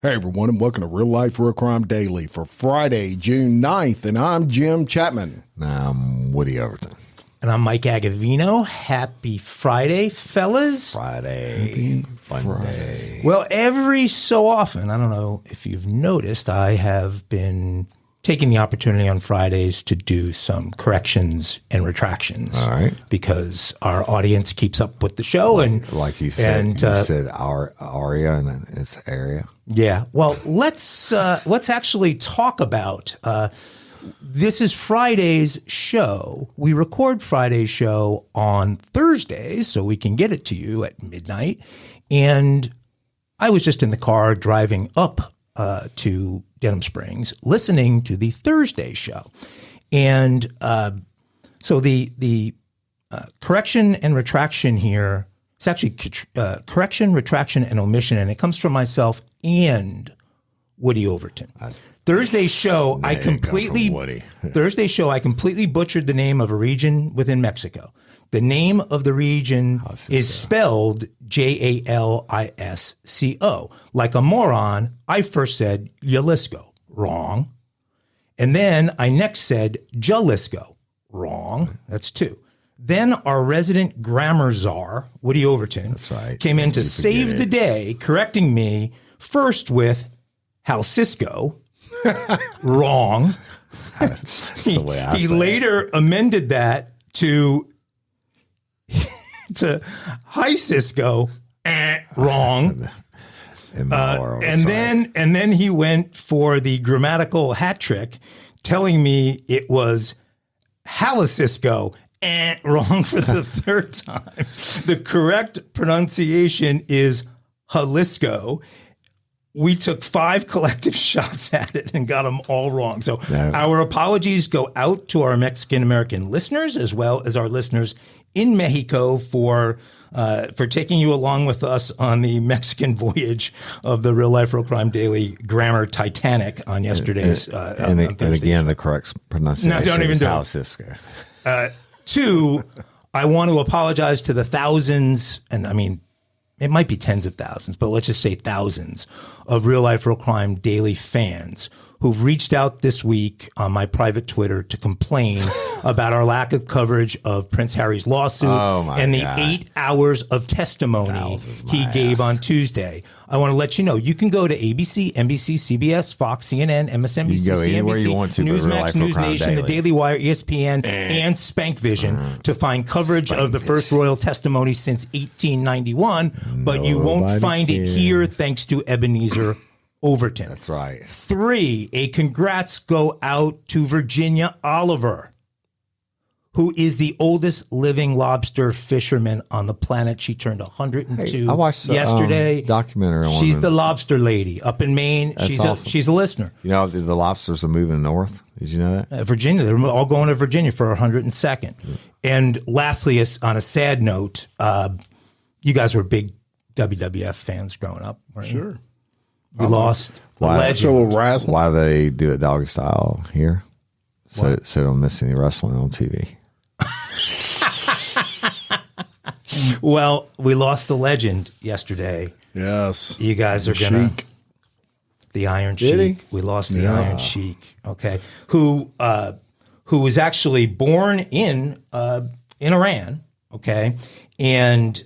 Hey everyone, and welcome to Real Life Real Crime Daily for Friday, June 9th, and I'm Jim Chapman. I'm Woody Overton. And I'm Mike Agovino. Happy Friday, fellas. Friday. Well, every so often, I don't know if you've noticed, I have been taking the opportunity on Fridays to do some corrections and retractions. All right. Because our audience keeps up with the show. Like you said, our aria and its area. Yeah. Well, let's actually talk about this is Friday's show. We record Friday's show on Thursdays so we can get it to you at midnight. And I was just in the car driving up to Denham Springs, listening to the Thursday show. And so the correction and retraction here, it's actually correction, retraction, and omission, and it comes from myself and Woody Overton. Thursday's show, I completely butchered the name of a region within Mexico. The name of the region is spelled Jalisco. Like a moron, I first said Jalisco. Wrong. And then I next said Jalisco. Wrong. That's two. Then our resident grammar czar, Woody Overton, came in to save the day, correcting me first with Halcisco. Wrong. That's the way I he say later amended that to Hi Cisco. Wrong. And then he went for the grammatical hat trick, telling me it was Halicisco. Wrong for the third time. The correct pronunciation is Jalisco. We took 5 collective shots at it and got them all wrong. So our apologies go out to our Mexican-American listeners as well as our listeners in Mexico for taking you along with us on the Mexican voyage of the Real Life Real Crime Daily Grammar Titanic on yesterday's. And again, the correct pronunciation is Jalisco. 2, I want to apologize to the thousands, and I mean, it might be tens of thousands, but let's just say thousands of Real Life Real Crime Daily fans who've reached out this week on my private Twitter to complain about our lack of coverage of Prince Harry's lawsuit and the 8 hours of testimony he gave on Tuesday. I want to let you know, you can go to ABC, NBC, CBS, Fox, CNN, MSNBC, CNBC, Newsmax, News Nation, The Daily Wire, ESPN, and Spank Vision to find coverage of the first royal testimony since 1891, but you won't find it here thanks to Ebenezer Overton. That's right. 3, a congrats go out to Virginia Oliver, who is the oldest living lobster fisherman on the planet. She turned 102 I watched the, yesterday. Documentary on She's the lobster lady up in Maine. She's awesome. She's a listener. You know, the lobsters are moving north. Did you know that? Virginia. They're all going to Virginia for 102nd. And lastly, on a sad note, you guys were big WWF fans growing up, weren't you? Sure. We lost a legend. Why they do it doggy style here? So don't miss any wrestling on TV. Well, we lost the legend yesterday. Yes. You guys are going to... The Iron Sheik. We lost the Iron Sheik, okay, who was actually born in Iran, okay, and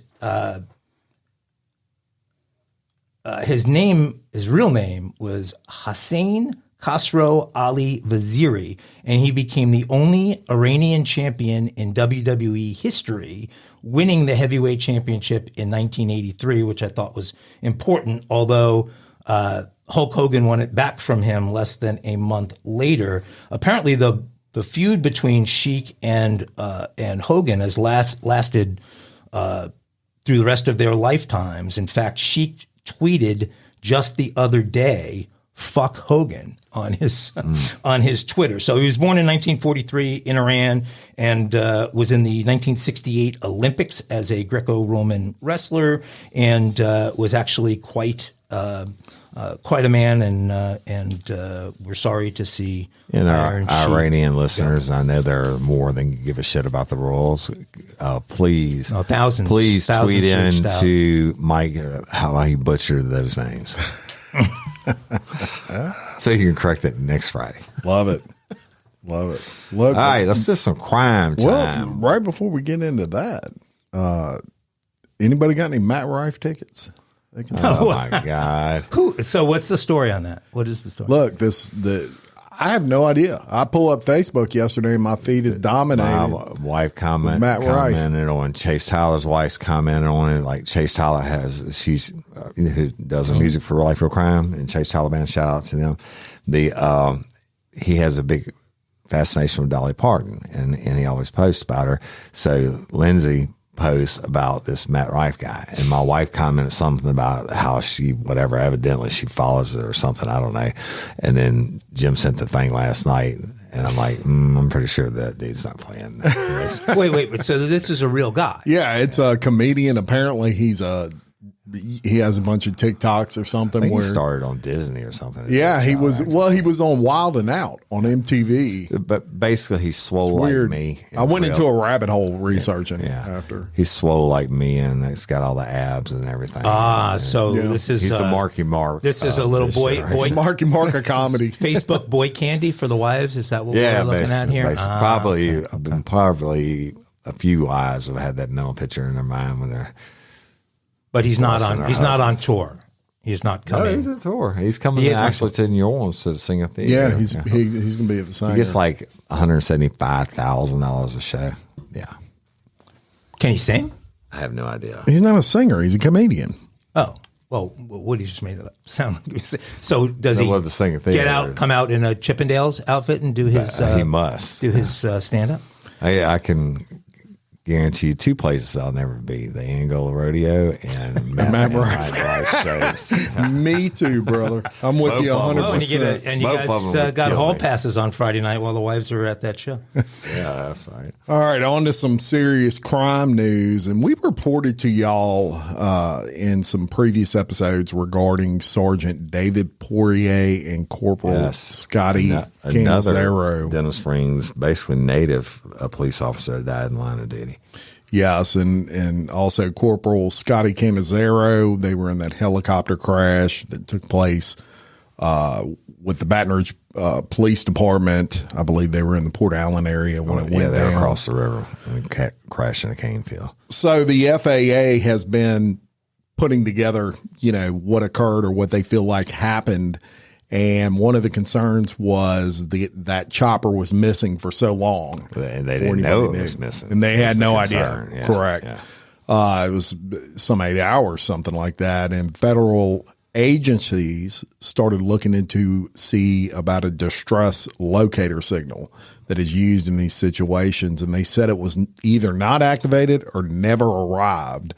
his real name was Hussein Khosrow Ali Vaziri, and he became the only Iranian champion in WWE history, winning the heavyweight championship in 1983, which I thought was important, although Hulk Hogan won it back from him less than a month later. Apparently, the feud between Sheik and Hogan has lasted through the rest of their lifetimes. In fact, Sheik tweeted just the other day, "Fuck Hogan," on his Twitter. So he was born in 1943 in Iran and was in the 1968 Olympics as a Greco-Roman wrestler, and was actually quite a man. And we're sorry to see. And our Iranian listeners, I know they're more than give a shit about the rules. Please tweet in to Mike how he butchered those names. So you can correct it next Friday. Love it. Love it. Look, All right, let's do some crime time. well, right before we get into that, anybody got any Matt Rife tickets? They can Oh my God. So what's the story on that? What is the story? Look, I have no idea. I pull up Facebook yesterday and my feed is dominated. My wife commented on Chase Tyler's wife's commented on it. Like Chase Tyler she's who does the music for Life for Crime, and Chase Tyler band. Shout out to them. He has a big fascination with Dolly Parton, and he always posts about her. So Lindsay posts about this Matt Rife guy, and my wife commented something about how evidently she follows it or something, I don't know. And then Jim sent the thing last night, and I'm like, I'm pretty sure that dude's not playing. Wait, so this is a real guy? Yeah, it's a comedian. Apparently he has a bunch of TikToks or something. I think he started on Disney or something. Yeah, he was on Wild and Out on MTV. But basically, he's swole like me. I went into a rabbit hole researching after. He's swole like me, and he's got all the abs and everything. This is he's the Marky Mark. This is a little boy Marky Mark of comedy. Facebook boy candy for the wives. Is that what we're looking at here? Probably a few wives have had that mental picture in their mind when they're. But he's not on. He's not on tour. He's not coming. No, he's on tour. He's coming to New Orleans to sing a theater. Yeah, he's going to be at the Singer. He gets like $175,000 a show. Yeah. Can he sing? I have no idea. He's not a singer. He's a comedian. Oh, well, Woody just made it sound like. So does he to sing a theater. come out in a Chippendales outfit and do his? He must do his stand up. I can guarantee you two places I'll never be: the Angola Rodeo and Matt Rife shows. Me too, brother. I'm with you 100%. And you guys got hall passes on Friday night while the wives were at that show. Yeah, that's right. All right, on to some serious crime news. And we reported to y'all in some previous episodes regarding Sergeant David Poirier and Corporal Scotty Canizero. Dennis Springs, basically native police officer that died in line of duty. Yes, and also Corporal Scotty Canizero. They were in that helicopter crash that took place with the Baton Rouge Police Department. I believe they were in the Port Allen area when it went down. Yeah, they were across the river and crashed in a cane field. So the FAA has been putting together, what occurred or what they feel like happened. And one of the concerns was that chopper was missing for so long. And they didn't know it was missing. And they had no idea. Yeah, correct. Yeah. It was some 8 hours, something like that. And federal agencies started looking into see about a distress locator signal that is used in these situations. And they said it was either not activated or never arrived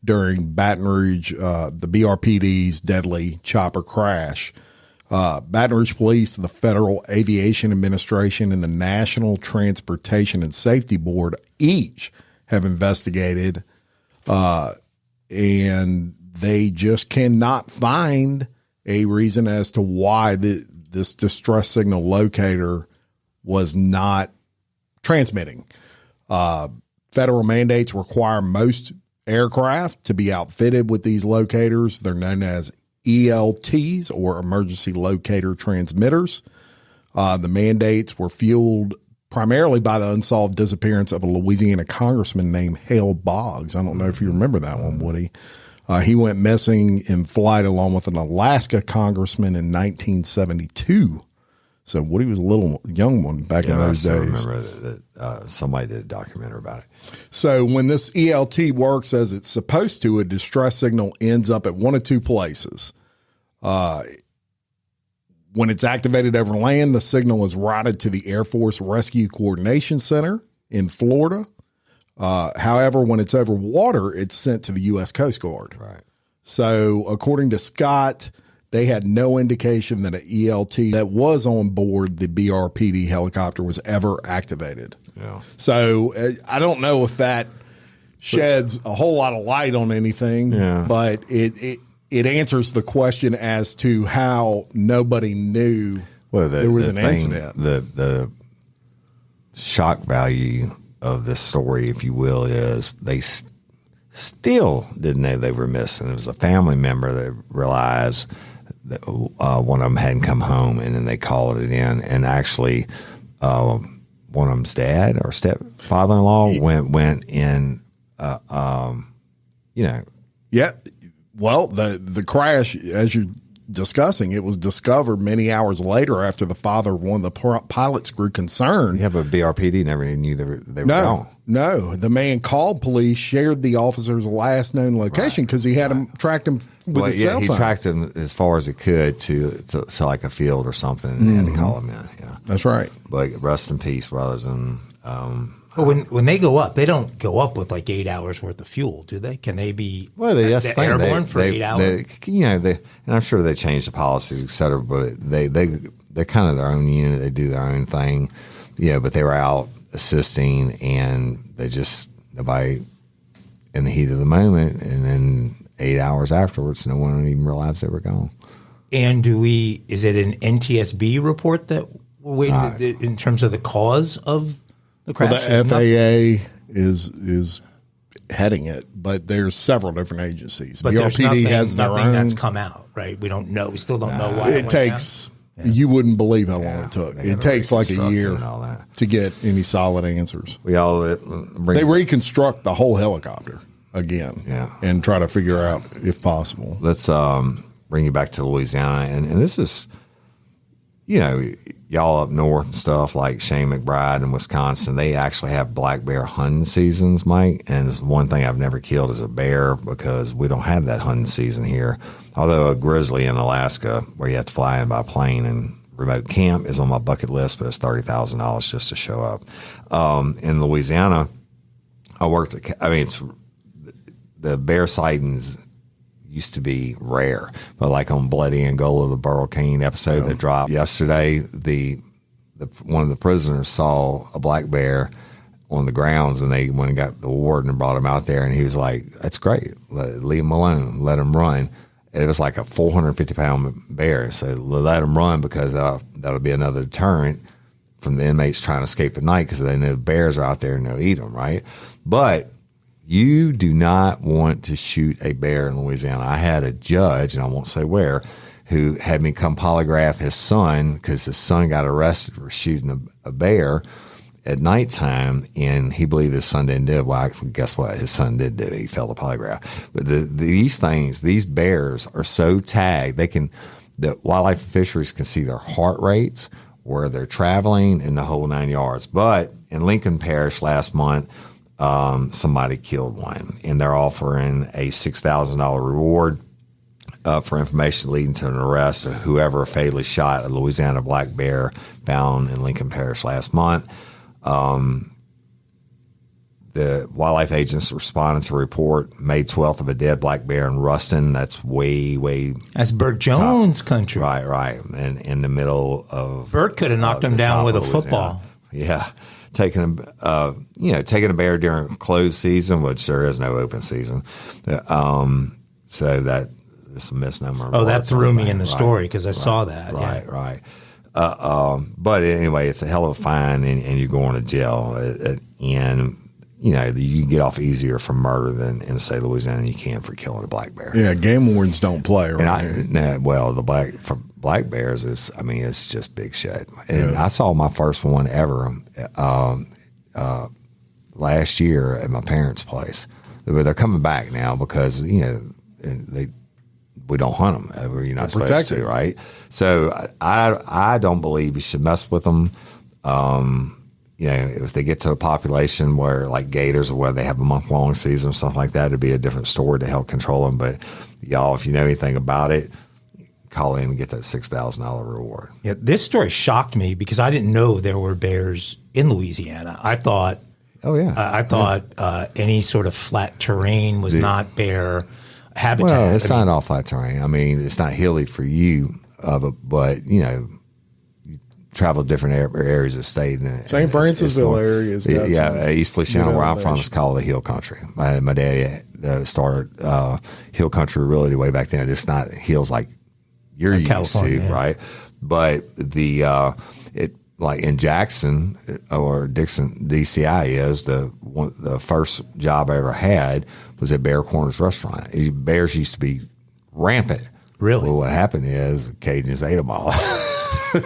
during Baton Rouge, the BRPD's deadly chopper crash. Baton Rouge Police, the Federal Aviation Administration, and the National Transportation and Safety Board each have investigated, and they just cannot find a reason as to why this distress signal locator was not transmitting. Federal mandates require most aircraft to be outfitted with these locators. They're known as ELTs, or emergency locator transmitters. The mandates were fueled primarily by the unsolved disappearance of a Louisiana congressman named Hale Boggs. I don't know if you remember that one, Woody. He went missing in flight along with an Alaska congressman in 1972. So Woody was a little young one back in those days. I remember that somebody did a documentary about it. So when this ELT works as it's supposed to, a distress signal ends up at one of two places. When it's activated over land, the signal is routed to the Air Force Rescue Coordination Center in Florida. However, when it's over water, it's sent to the U.S. Coast Guard. Right. So according to Scott, they had no indication that an ELT that was on board the BRPD helicopter was ever activated. Yeah. So I don't know if that sheds a whole lot of light on anything, but it answers the question as to how nobody knew there was an incident. The shock value of this story, if you will, is they still didn't know they were missing. It was a family member that realized one of them hadn't come home, and then they called it in. And actually, one of them's dad or stepfather-in-law went in. Yeah. Well, the crash, as you're discussing, it was discovered many hours later after the father of one of the pilots grew concerned. Yeah, but BRPD never knew they were gone. No, the man called police, shared the officer's last known location because he had him tracked him with his cell phone. He tracked him as far as he could to like a field or something, and had to call him in. Yeah, that's right. But rest in peace, brothers. And when they go up, they don't go up with like 8 hours worth of fuel, do they? Can they be airborne for 8 hours? And I'm sure they changed the policies, et cetera. But they're kind of their own unit. They do their own thing. Yeah, but they were out assisting, and nobody in the heat of the moment, and then 8 hours afterwards, no one even realized they were gone. And is it an NTSB report that we're waiting in terms of the cause of the crash? Well, the FAA is heading it, but there's several different agencies. But BRPD has their own. That's come out, right? We don't know. We still don't know why it takes. You wouldn't believe how long it took. It takes like a year to get any solid answers. They reconstruct the whole helicopter again, and try to figure out if possible. Let's bring you back to Louisiana, and this is, y'all up north and stuff like Shane McBride in Wisconsin. They actually have black bear hunting seasons, Mike. And it's one thing I've never killed is a bear because we don't have that hunting season here. Although a grizzly in Alaska, where you have to fly in by plane and remote camp, is on my bucket list, but it's $30,000 just to show up. In Louisiana, it's the bear sightings used to be rare, but like on Bloody Angola, the Burl King episode that dropped yesterday, one of the prisoners saw a black bear on the grounds when they went and got the warden and brought him out there, and he was like, "That's great, leave him alone, let him run." And it was like a 450-pound bear, so let him run because that'll be another deterrent from the inmates trying to escape at night because they know bears are out there and they'll eat them, right? But you do not want to shoot a bear in Louisiana. I had a judge, and I won't say where, who had me come polygraph his son because his son got arrested for shooting a bear at nighttime, and he believed his son didn't do it. Well, guess what? His son did do it. He failed the polygraph. But these bears are so tagged, the wildlife and fisheries can see their heart rates, where they're traveling, in the whole 9 yards. But in Lincoln Parish last month, somebody killed one, and they're offering a $6,000 reward for information leading to an arrest of whoever fatally shot a Louisiana black bear found in Lincoln Parish last month. The wildlife agents responded to a report May 12th of a dead black bear in Ruston. That's that's Burt Jones' country. Right. And in the middle of Burt could have knocked him down with a football. Yeah. Taking a bear during closed season, which there is no open season. So that is a misnomer. Oh, that threw me in the story because I saw that. Right. But anyway, it's a hell of a fine, and you're going to jail. And you can get off easier for murder than in, say, Louisiana, you can for killing a black bear. Yeah, game wardens don't play, right? For black bears it's just big shit. And I saw my first one ever last year at my parents' place. They're coming back now because we don't hunt them. You're not supposed to, right? So I don't believe you should mess with them. If they get to a population where like gators or where they have a month-long season or something like that, it'd be a different story to help control them. But y'all, if you know anything about it, call in and get that $6,000 reward. Yeah, this story shocked me because I didn't know there were bears in Louisiana. I thought, any sort of flat terrain was not bear habitat. Well, it's not all flat terrain. It's not hilly for you, but you travel different areas of the state. St. Francisville area is East Feliciana, where I'm from, is called the Hill Country. My dad started Hill Country really way back then. It's not hills like you're used California, to, right? But like in Jackson or Dixon, DCI is the first job I ever had was at Bear Corners Restaurant. Bears used to be rampant Really? Well, what happened is Cajuns ate them all.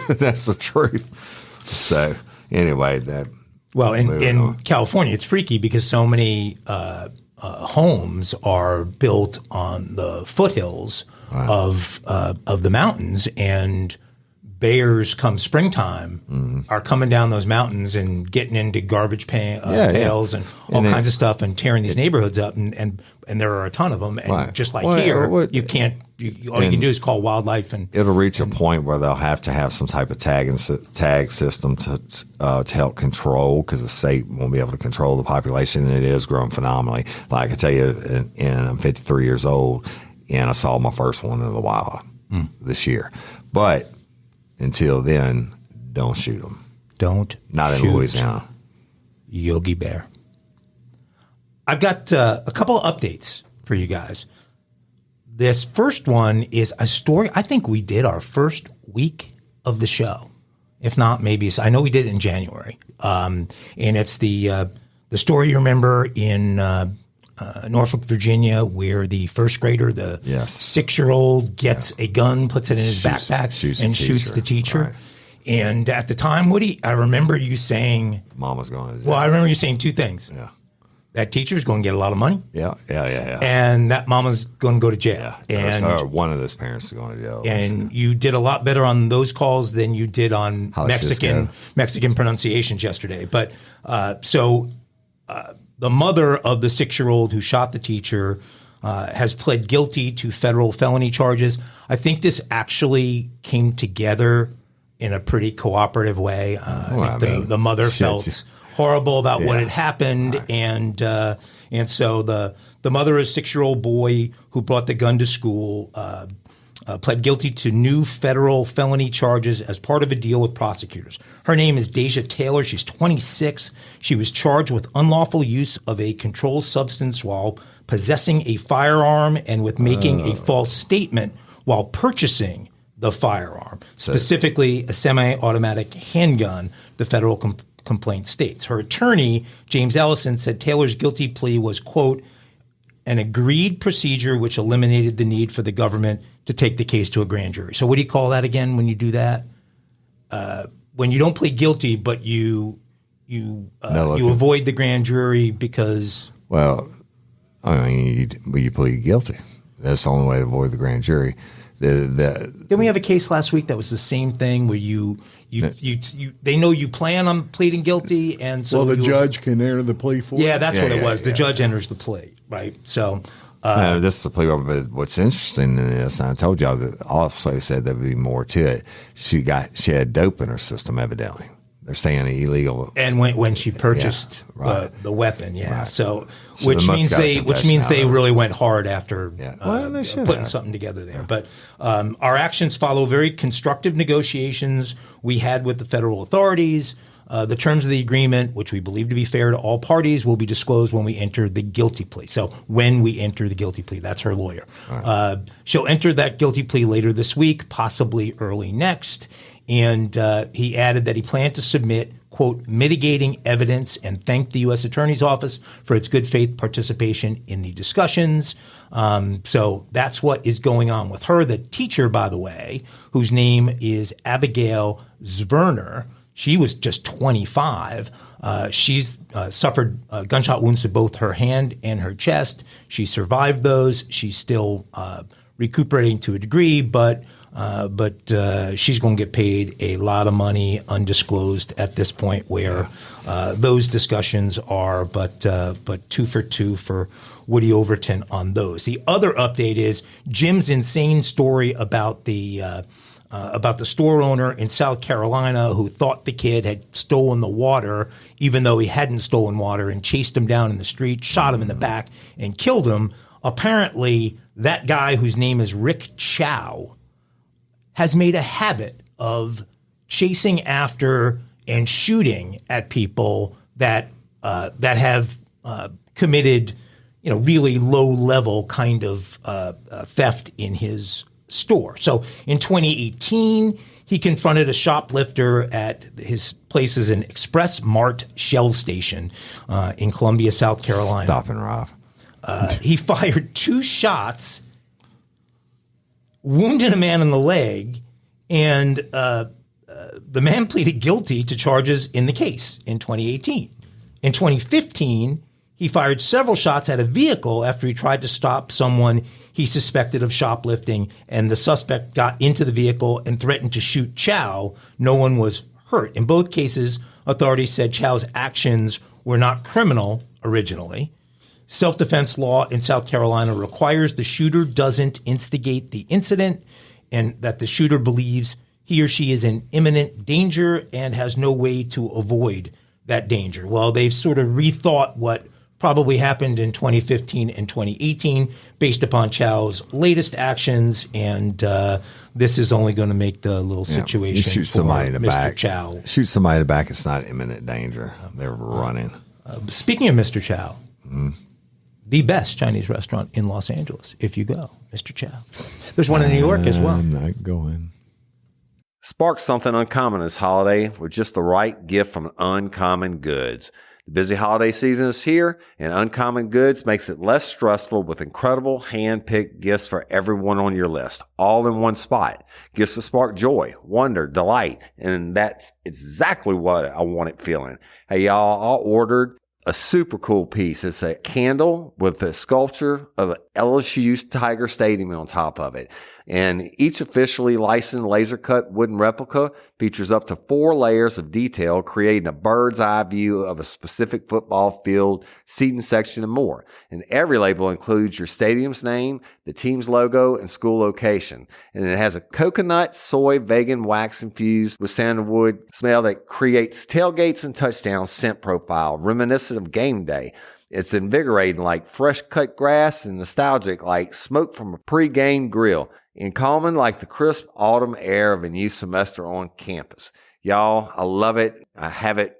That's the truth. So anyway, in California, it's freaky because so many homes are built on the foothills of the mountains, and bears come springtime are coming down those mountains and getting into garbage pails and all kinds of stuff and tearing these neighborhoods up, and there are a ton of them. And just like you can't. All you can do is call wildlife, and it'll reach a point where they'll have to have some type of tag system to help control, because the state won't be able to control the population, and it is growing phenomenally. Like I can tell you, and I'm 53 years old, and I saw my first one in the wild this year. But until then, don't shoot them. Not in Louisiana. Yogi Bear. I've got a couple of updates for you guys. This first one is a story I think we did our first week of the show. If not, maybe I know we did it in January. And it's the story you remember in Norfolk, Virginia, where the first grader, the 6-year-old, gets a gun, puts it in his backpack, and shoots the teacher. Right. And at the time, Woody, I remember you saying, "Mama's going to jail." Well, I remember you saying two things. Yeah. That teacher's going to get a lot of money. Yeah. And that mama's going to go to jail. Yeah. And one of those parents is going to jail. And you did a lot better on those calls than you did on Mexican pronunciations yesterday. But the mother of the 6-year-old who shot the teacher has pled guilty to federal felony charges. I think this actually came together in a pretty cooperative way. The mother felt horrible about what had happened, right. and so the mother of a 6-year-old boy who brought the gun to school pled guilty to new federal felony charges as part of a deal with prosecutors. Her name is Deja Taylor. She's 26. She was charged with unlawful use of a controlled substance while possessing a firearm and with making a false statement while purchasing the firearm, specifically a semi-automatic handgun, the federal complaint states. Her attorney, James Ellison, said Taylor's guilty plea was, quote, an agreed procedure which eliminated the need for the government to take the case to a grand jury. So what do you call that again when you do that? When you don't plead guilty, but you avoid the grand jury because... Well, I mean, you plead guilty. That's the only way to avoid the grand jury. Didn't we have a case last week that was the same thing where they know you plan on pleading guilty, and so the judge can enter the plea for Yeah, that's what it was. The judge enters the plea, right? So this is the plea. But what's interesting in this, and I told y'all that also said there would be more to it. She had dope in her system, evidently. They're saying illegal. And when she purchased the weapon, right. So which means they really went hard after putting something together there. Yeah. But our actions follow very constructive negotiations we had with the federal authorities. The terms of the agreement, which we believe to be fair to all parties, will be disclosed when we enter the guilty plea. So when we enter the guilty plea, that's her lawyer. Right. She'll enter that guilty plea later this week, possibly early next. And he added that he planned to submit, quote, mitigating evidence and thanked the U.S. Attorney's Office for its good faith participation in the discussions. So that's what is going on with her. The teacher, by the way, whose name is Abigail Zwerner, she was just 25. She's suffered gunshot wounds to both her hand and her chest. She survived those. She's still recuperating to a degree, but she's going to get paid a lot of money, undisclosed at this point, where those discussions are. But 2 for 2 for Woody Overton on those. The other update is Jim's insane story about the store owner in South Carolina who thought the kid had stolen the water, even though he hadn't stolen water, and chased him down in the street, shot him in the back, and killed him. Apparently, that guy, whose name is Rick Chow, has made a habit of chasing after and shooting at people that have committed, really low level kind of theft in his store. So in 2018, he confronted a shoplifter at his places in Express Mart Shell Station in Columbia, South Carolina. Stop and rob. He fired 2 shots wounded a man in the leg, and the man pleaded guilty to charges in the case in 2018. In 2015, he fired several shots at a vehicle after he tried to stop someone he suspected of shoplifting, and the suspect got into the vehicle and threatened to shoot Chow. No one was hurt. In both cases, authorities said Chow's actions were not criminal originally. Self-defense law in South Carolina requires the shooter doesn't instigate the incident and that the shooter believes he or she is in imminent danger and has no way to avoid that danger. Well, they've sort of rethought what probably happened in 2015 and 2018 based upon Chow's latest actions, and this is only going to make the little situation you shoot somebody in the Mr. back. Chow. Shoot somebody in the back, it's not imminent danger. They're running. Speaking of Mr. Chow, the best Chinese restaurant in Los Angeles, if you go, Mr. Chow. There's one in New York as well. I'm not going. Spark something uncommon this holiday with just the right gift from Uncommon Goods. The busy holiday season is here, and Uncommon Goods makes it less stressful with incredible hand-picked gifts for everyone on your list, all in one spot. Gifts to spark joy, wonder, delight, and that's exactly what I wanted feeling. Hey, y'all, I ordered a super cool piece. It's a candle with a sculpture of LSU's Tiger Stadium on top of it. And each officially licensed laser cut wooden replica features up to 4 layers of detail, creating a bird's eye view of a specific football field, seating section, and more. And every label includes your stadium's name, the team's logo, and school location. And it has a coconut, soy, vegan wax infused with sandalwood smell that creates tailgates and touchdown scent profile, reminiscent of game day. It's invigorating like fresh cut grass and nostalgic like smoke from a pre-game grill, and calming like the crisp autumn air of a new semester on campus. Y'all, I love it. I have it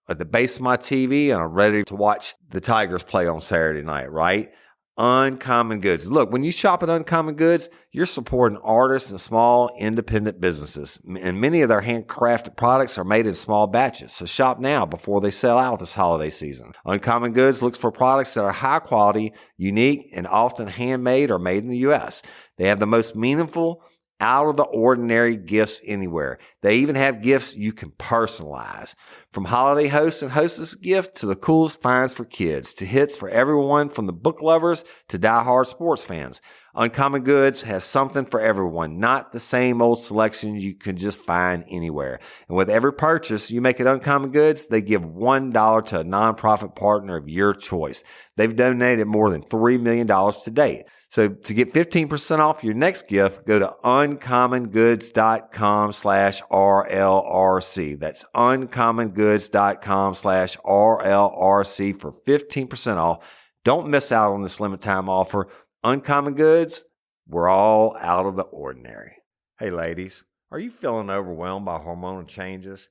at the base of my TV, and I'm ready to watch the Tigers play on Saturday night, right? Uncommon Goods. Look, when you shop at Uncommon Goods, you're supporting artists and small independent businesses. And many of their handcrafted products are made in small batches. So shop now before they sell out this holiday season. Uncommon Goods looks for products that are high quality, unique, and often handmade or made in the U.S. They have the most meaningful, out of the ordinary gifts anywhere. They even have gifts you can personalize. From holiday hosts and hostess gift to the coolest finds for kids, to hits for everyone from the book lovers to diehard sports fans. Uncommon Goods has something for everyone, not the same old selections you can just find anywhere. And with every purchase you make at Uncommon Goods, they give $1 to a nonprofit partner of your choice. They've donated more than $3 million to date. So to get 15% off your next gift, go to uncommongoods.com/RLRC. That's uncommongoods.com/RLRC for 15% off. Don't miss out on this limited time offer. Uncommon Goods, we're all out of the ordinary. Hey ladies, are you feeling overwhelmed by hormonal changes?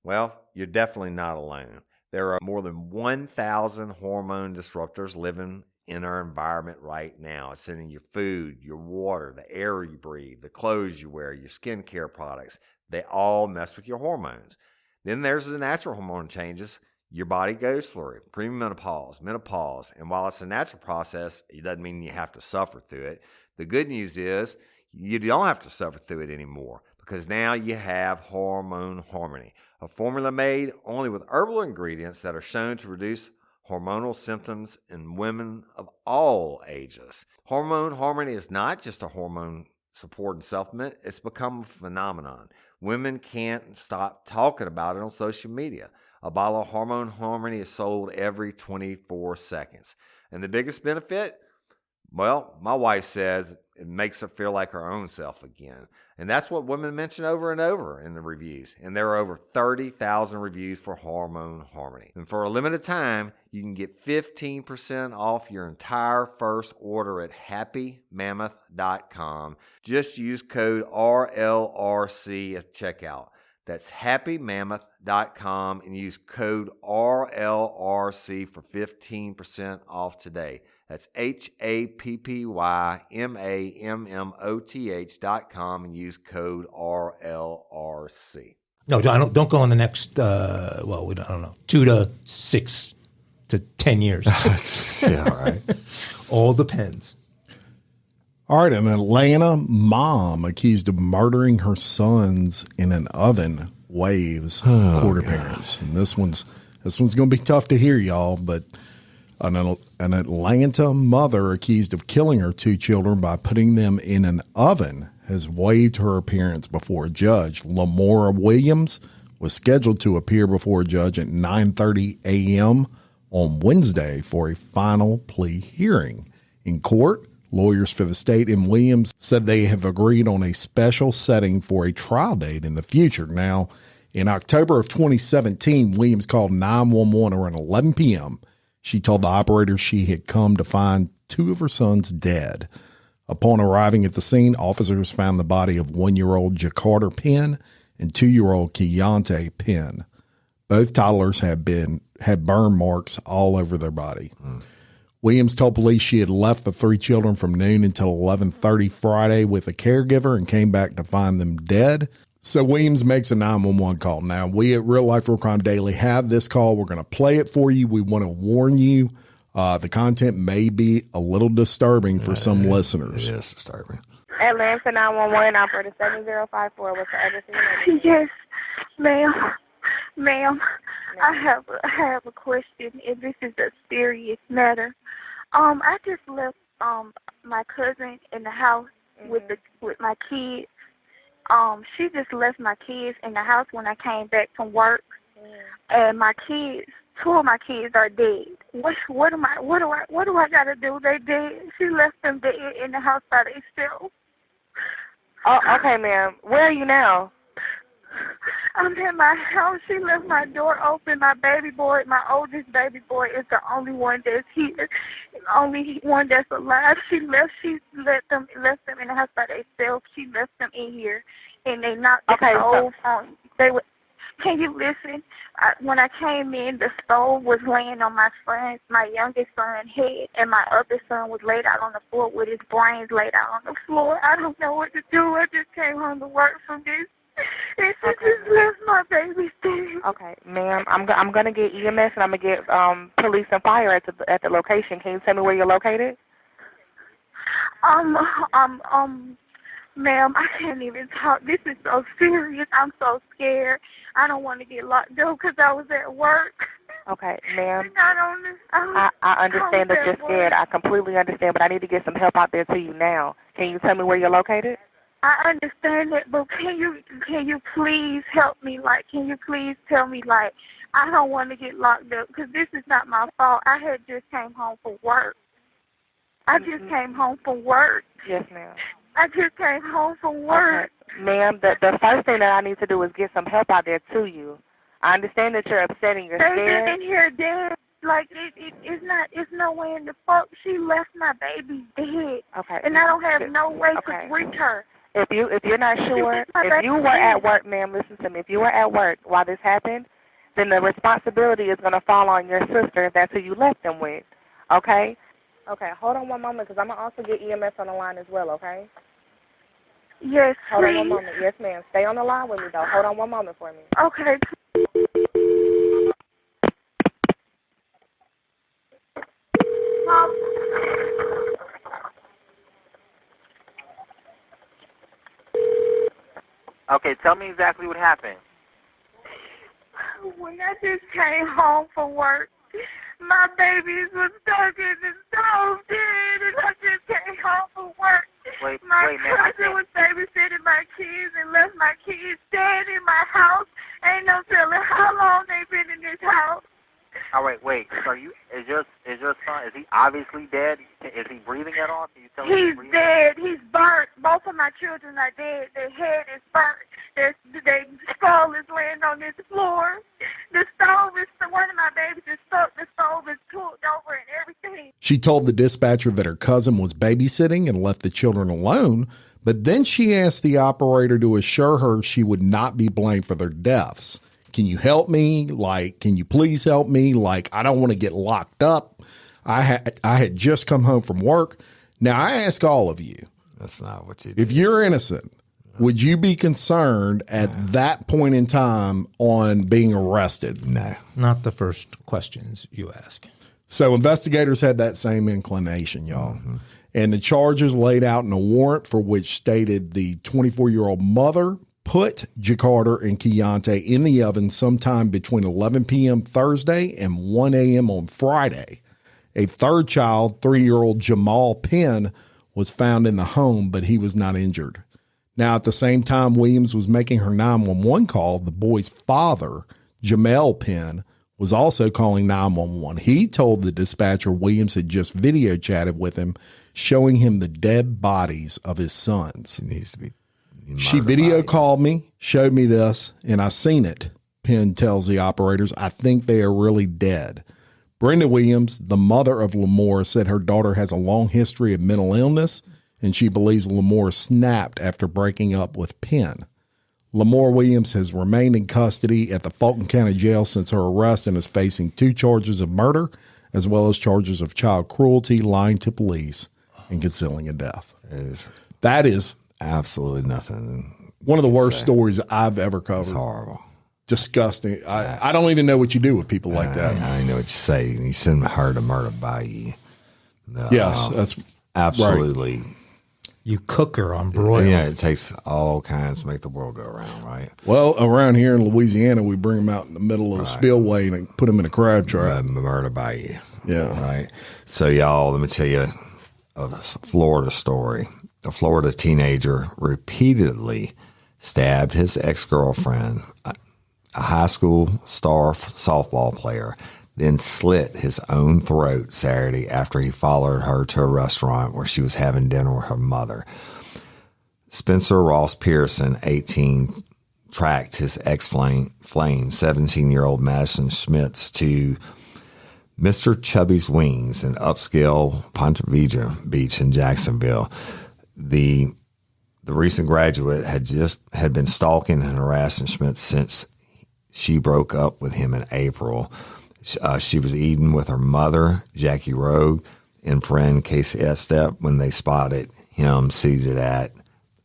Well, you're definitely not alone. There are more than 1,000 hormone disruptors living in our environment right now. It's in your food, your water, the air you breathe, the clothes you wear, your skincare products. They all mess with your hormones. Then there's the natural hormone changes your body goes through, premenopause, menopause. And while it's a natural process, it doesn't mean you have to suffer through it. The good news is you don't have to suffer through it anymore, because now you have Hormone Harmony, a formula made only with herbal ingredients that are shown to reduce hormonal symptoms in women of all ages. Hormone Harmony is not just a hormone supporting supplement. It's become a phenomenon. Women can't stop talking about it on social media. A bottle of Hormone Harmony is sold every 24 seconds. And the biggest benefit? Well, my wife says it makes her feel like her own self again. And that's what women mention over and over in the reviews. And there are over 30,000 reviews for Hormone Harmony. And for a limited time, you can get 15% off your entire first order at happymammoth.com. Just use code RLRC at checkout. That's happymammoth.com and use code RLRC for 15% off today. That's happymammoth.com and use code RLRC. No, don't go on the next, I don't know, 2 to 6 to 10 years. Yeah, right. All depends. All right, an Atlanta mom accused of murdering her sons in an oven waives court appearance. And this one's going to be tough to hear, y'all, but an Atlanta mother accused of killing her 2 children by putting them in an oven has waived her appearance before a judge. Lamora Williams was scheduled to appear before a judge at 9:30 a.m. on Wednesday for a final plea hearing. In court, lawyers for the state and Williams said they have agreed on a special setting for a trial date in the future. Now, in October of 2017, Williams called 911 around 11 p.m. She told the operator she had come to find 2 of her sons dead. Upon arriving at the scene, officers found the body of 1-year-old Jakarta Penn and 2-year-old Keontae Penn. Both toddlers had burn marks all over their body. Williams told police she had left the 3 children from noon until 11:30 Friday with a caregiver and came back to find them dead. So Williams makes a 911 call. Now, we at Real Life Real Crime Daily have this call. We're going to play it for you. We want to warn you. The content may be a little disturbing for some listeners. It is disturbing. Atlanta 911, operator 7054. What's the address of your name? Yes, ma'am. Ma'am, I have a question, and this is a serious matter. I just left my cousin in the house with my kids. She just left my kids in the house when I came back from work, and my kids, 2 of my kids are dead. What do I gotta do? They dead. She left them dead in the house by themselves. Oh, okay, ma'am. Where are you now? I'm in my house. She left my door open. My baby boy, my oldest baby boy, is the only one that's here, only one that's alive. She left them in the house by themselves. She left them in here, and they knocked the stove on. Can you listen? When I came in, the stove was laying on my youngest son's head, and my other son was laid out on the floor with his brains laid out on the floor. I don't know what to do. I just came home to work from this. And she just left my baby dead. Okay, ma'am, I'm gonna get EMS and I'm gonna get police and fire at the location. Can you tell me where you're located? Ma'am, I can't even talk. This is so serious. I'm so scared. I don't want to get locked up because I was at work. Okay, ma'am. I understand that you're scared. I completely understand, but I need to get some help out there to you now. Can you tell me where you're located? I understand that, but can you please help me? Like, can you please tell me, like, I don't want to get locked up because this is not my fault. I had just came home from work. Came home from work. Yes, ma'am. I just came home from work. Okay. Ma'am, the first thing that I need to do is get some help out there to you. I understand that you're upset and you're scared. They've been in here dead. Like, it's no way in the fuck. She left my baby dead. Okay. And I don't have no way to reach her. If you're not sure, if you were at work, ma'am, listen to me. If you were at work while this happened, then the responsibility is going to fall on your sister. That's who you left them with. Okay? Okay, hold on one moment because I'm going to also get EMS on the line as well, okay? Yes, Hold please. on one moment. Yes, ma'am. Stay on the line with me, though. Hold on one moment for me. Okay. Okay, tell me exactly what happened. When I just came home from work, my babies was stuck in the stove dead, and I just came home from work. My cousin was babysitting my kids and left my kids dead in my house. Ain't no telling how long they've been in this house. All right, wait. So is your son, is he obviously dead? Is he breathing at all? Can you tell me he's dead. He's burnt. Both of my children are dead. Their head is burnt. Their skull is laying on this floor. The stove is, one of my babies is stuck. The stove is pulled over and everything. She told the dispatcher that her cousin was babysitting and left the children alone, but then she asked the operator to assure her she would not be blamed for their deaths. Can you help me? Like, can you please help me? Like, I don't want to get locked up. I had just come home from work. Now, I ask all of you. That's not what you do. If you're innocent, would you be concerned at that point in time on being arrested? No. Not the first questions you ask. So investigators had that same inclination, y'all. Mm-hmm. And the charges laid out in a warrant for which stated the 24-year-old mother put Jakarta and Keontae in the oven sometime between 11 p.m. Thursday and 1 a.m. on Friday. A third child, 3-year-old Jamal Penn, was found in the home, but he was not injured. Now, at the same time Williams was making her 911 call, the boy's father, Jamel Penn, was also calling 911. He told the dispatcher Williams had just video chatted with him, showing him the dead bodies of his sons. She video called me, showed me this, and I seen it, Penn tells the operators. I think they are really dead. Brenda Williams, the mother of Lamore, said her daughter has a long history of mental illness, and she believes Lamore snapped after breaking up with Penn. Lamore Williams has remained in custody at the Fulton County Jail since her arrest and is facing 2 charges of murder, as well as charges of child cruelty, lying to police, and concealing a death. That is absolutely nothing. One of the worst stories I've ever covered. It's horrible. Disgusting. I don't even know what you do with people like that. I don't know what you say. You send her to murder by you. Yes, that's absolutely. Right. You cook her on broil. Yeah, it takes all kinds to make the world go around, right? Well, around here in Louisiana, we bring them out in the middle of the spillway and put them in a crab trap. Murder by you. Yeah. Right. So, y'all, let me tell you a Florida story. A Florida teenager repeatedly stabbed his ex-girlfriend, a high school star softball player, then slit his own throat Saturday after he followed her to a restaurant where she was having dinner with her mother. Spencer Ross Pearson, 18, tracked his ex-flame, 17-year-old Madison Schemitz, to Mr. Chubby's Wings in upscale Ponte Vedra Beach in Jacksonville. The recent graduate had been stalking and harassing Schemitz since she broke up with him in April. She was eating with her mother, Jackie Rogue, and friend Casey Estep when they spotted him seated at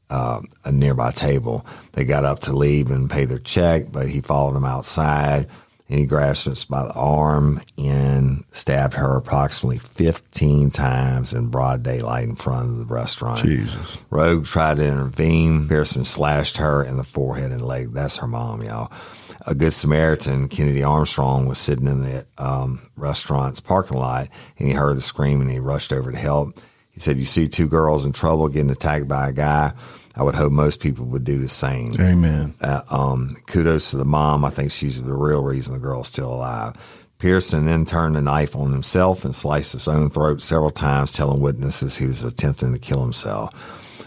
a nearby table. They got up to leave and pay their check, but he followed them outside, and he grabbed Schemitz by the arm and stabbed her approximately 15 times in broad daylight in front of the restaurant. Jesus. Rogue tried to intervene. Pearson slashed her in the forehead and leg. That's her mom, y'all. A Good Samaritan, Kennedy Armstrong, was sitting in the restaurant's parking lot, and he heard the scream, and he rushed over to help. He said, "You see 2 girls in trouble getting attacked by a guy. I would hope most people would do the same." Amen. Kudos to the mom. I think she's the real reason the girl's still alive. Pearson then turned the knife on himself and sliced his own throat several times, telling witnesses he was attempting to kill himself.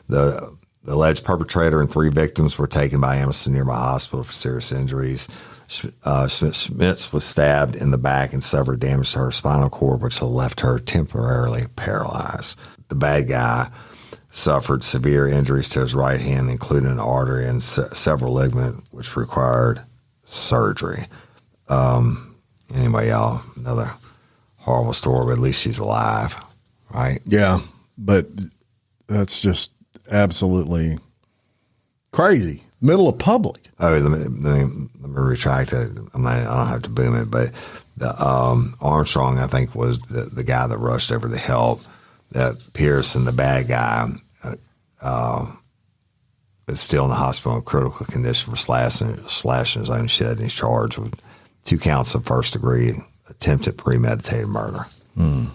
The alleged perpetrator and 3 victims were taken by Emerson Nearby Hospital for serious injuries. Schemitz was stabbed in the back and suffered damage to her spinal cord, which left her temporarily paralyzed. The bad guy suffered severe injuries to his right hand, including an artery and several ligaments, which required surgery. Anyway, y'all, another horrible story, but at least she's alive, right? Yeah, but that's just absolutely crazy. Middle of public. Oh, let me retract it. I don't have to boom it, but the Armstrong, I think, was the guy that rushed over to help. That Pearson, the bad guy, is still in the hospital in critical condition for slashing his own shed, and he's charged with 2 counts of first-degree attempted premeditated murder. A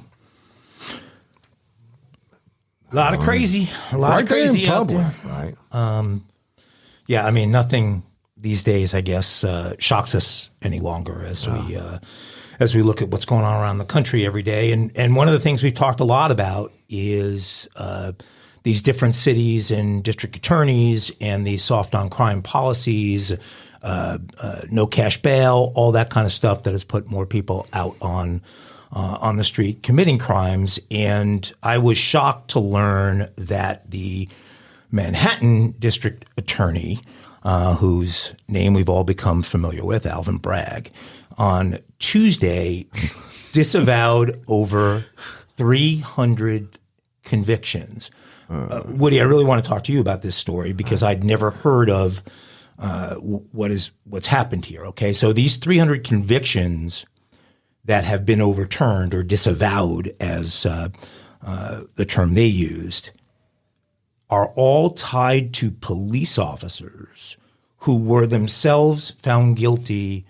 lot of crazy out there. Right. Yeah, I mean, nothing these days, I guess, shocks us any longer as we look at what's going on around the country every day. And one of the things we've talked a lot about is these different cities and district attorneys and these soft on crime policies, no cash bail, all that kind of stuff that has put more people out on the street committing crimes. And I was shocked to learn that the Manhattan district attorney, whose name we've all become familiar with, Alvin Bragg, on Tuesday disavowed over 300 convictions. Woody, I really want to talk to you about this story because I'd never heard of what's happened here. Okay, so these 300 convictions that have been overturned or disavowed, as the term they used, are all tied to police officers who were themselves found guilty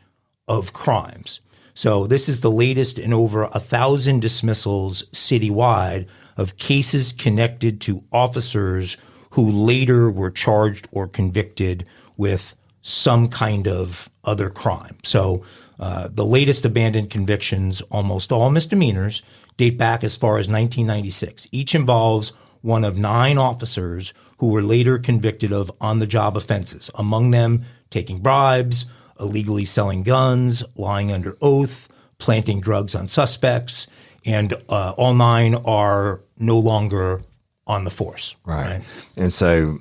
of crimes. So this is the latest in over 1,000 dismissals citywide of cases connected to officers who later were charged or convicted with some kind of other crime. So the latest abandoned convictions, almost all misdemeanors, date back as far as 1996. Each involves one of 9 officers who were later convicted of on-the-job offenses, among them taking bribes, illegally selling guns, lying under oath, planting drugs on suspects, and all 9 are no longer on the force. Right. And so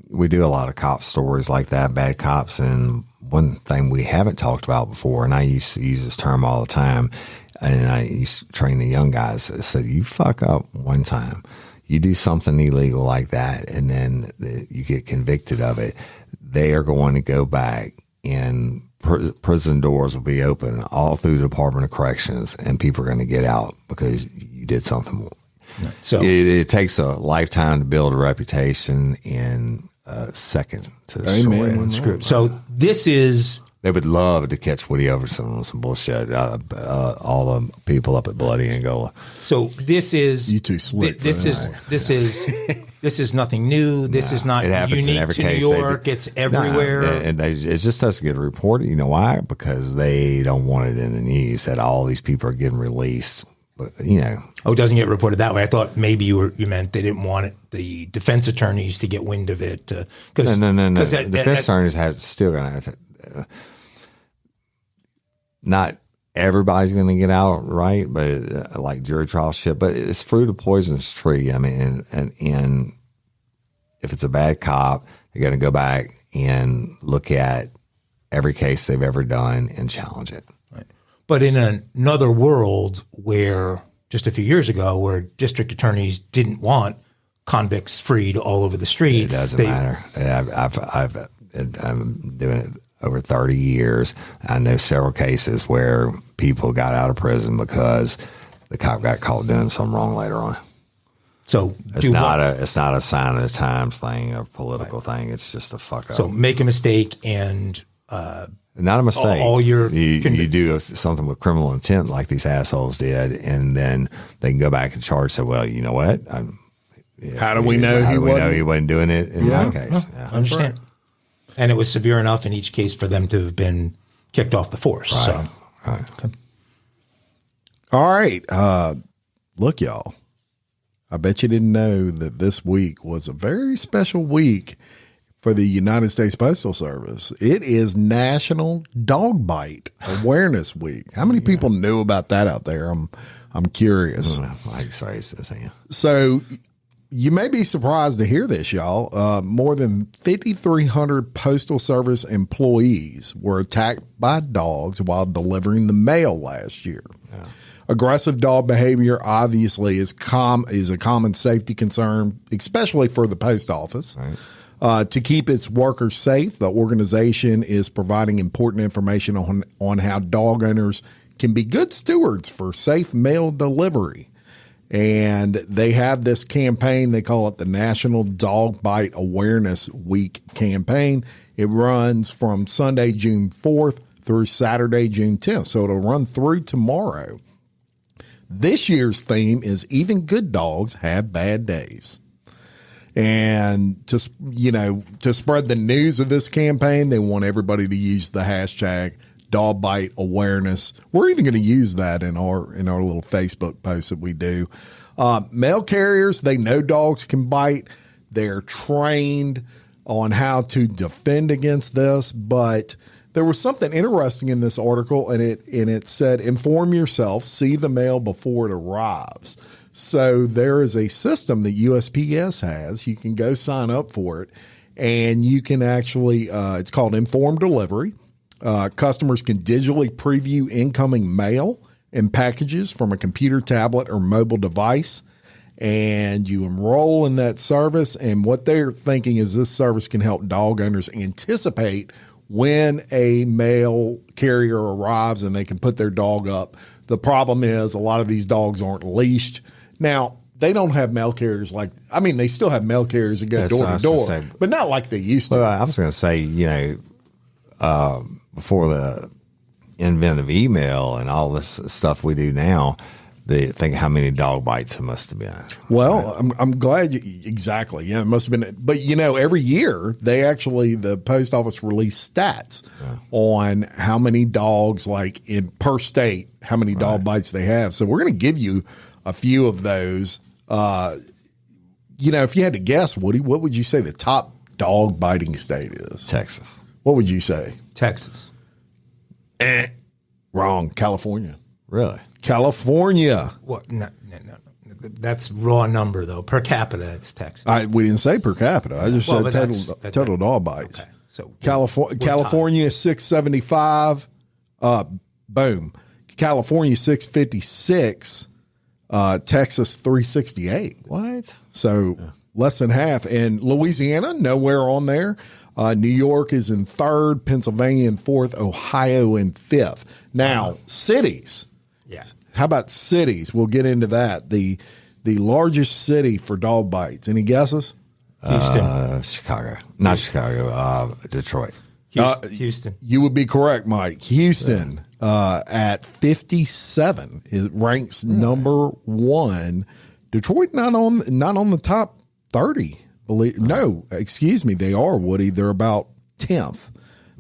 we do a lot of cop stories like that, bad cops. And one thing we haven't talked about before, and I used to use this term all the time, and I used to train the young guys, I said, you fuck up one time, you do something illegal like that, and then you get convicted of it, they are going to go back and prison doors will be open all through the Department of Corrections, and people are going to get out because you did something. So it takes a lifetime to build a reputation and a second to destroy it. So this is... They would love to catch Woody Overton on some bullshit. All the people up at Bloody Angola. So this is... You too slick. This is nothing new. This is not unique to New York. It's everywhere. It just doesn't get reported. You know why? Because they don't want it in the news that all these people are getting released. But, Oh, it doesn't get reported that way. I thought maybe you meant they didn't want the defense attorneys to get wind of it. No. The defense attorneys still going to have to... Not everybody's going to get out right, but like jury trial shit. But it's fruit of poisonous tree. I mean, and if it's a bad cop, they're going to go back and look at every case they've ever done and challenge it. Right. But in another world where just a few years ago, where district attorneys didn't want convicts freed all over the street, it doesn't matter. I'm doing it over 30 years. I know several cases where people got out of prison because the cop got caught doing something wrong later on. So it's not a sign of the times thing, a political thing. It's just a fuck up. So make a mistake and not a mistake. You do something with criminal intent like these assholes did, and then they can go back and charge. So, well, you know what? How do we know he wasn't doing it in my case? I understand. And it was severe enough in each case for them to have been kicked off the force. Right. So, okay. All right. Look, y'all, I bet you didn't know that this week was a very special week for the United States Postal Service. It is National Dog Bite Awareness Week. How many people knew about that out there? I'm curious. So you may be surprised to hear this, y'all. More than 5,300 Postal Service employees were attacked by dogs while delivering the mail last year. Yeah. Aggressive dog behavior obviously is a common safety concern, especially for the post office. Right. To keep its workers safe, the organization is providing important information on how dog owners can be good stewards for safe mail delivery. And they have this campaign, they call it the National Dog Bite Awareness Week campaign. It runs from Sunday, June 4th through Saturday, June 10th. So it'll run through tomorrow. This year's theme is Even Good Dogs Have Bad Days. And to spread the news of this campaign, they want everybody to use the hashtag Dog Bite Awareness. We're even going to use that in our little Facebook post that we do. Mail carriers, they know dogs can bite. They're trained on how to defend against this. But there was something interesting in this article, and it said, inform yourself, see the mail before it arrives. So there is a system that USPS has. You can go sign up for it, and you can actually, it's called Informed Delivery. Customers can digitally preview incoming mail and packages from a computer, tablet, or mobile device, and you enroll in that service. And what they're thinking is this service can help dog owners anticipate when a mail carrier arrives and they can put their dog up. The problem is a lot of these dogs aren't leashed. Now, they don't have mail carriers they still have mail carriers that go door to door, but not like they used to. Well, I was going to say, before the inventive email and all this stuff we do now, think how many dog bites it must have been. Well, right? I'm glad exactly. Yeah, it must have been. But every year the post office release stats on how many dogs, per state, how many dog bites they have. So we're going to give you a few of those. If you had to guess, Woody, what would you say the top dog biting state is? Texas. What would you say? Texas. Wrong. California. Really? California. What? No. That's raw number though. Per capita, it's Texas. We didn't say per capita. I just said total dog bites. Okay. So California 675. Boom. California 656. Texas 368. What? So less than half. And Louisiana, nowhere on there. New York is in third, Pennsylvania in fourth, Ohio in fifth. Now, cities. Yeah. How about cities? We'll get into that. The largest city for dog bites. Any guesses? Houston. Chicago. Not Chicago. Detroit. Houston. You would be correct, Mike. Houston at 57 it ranks number one. Detroit not on the top 30. No, excuse me. They are, Woody. They're about 10th,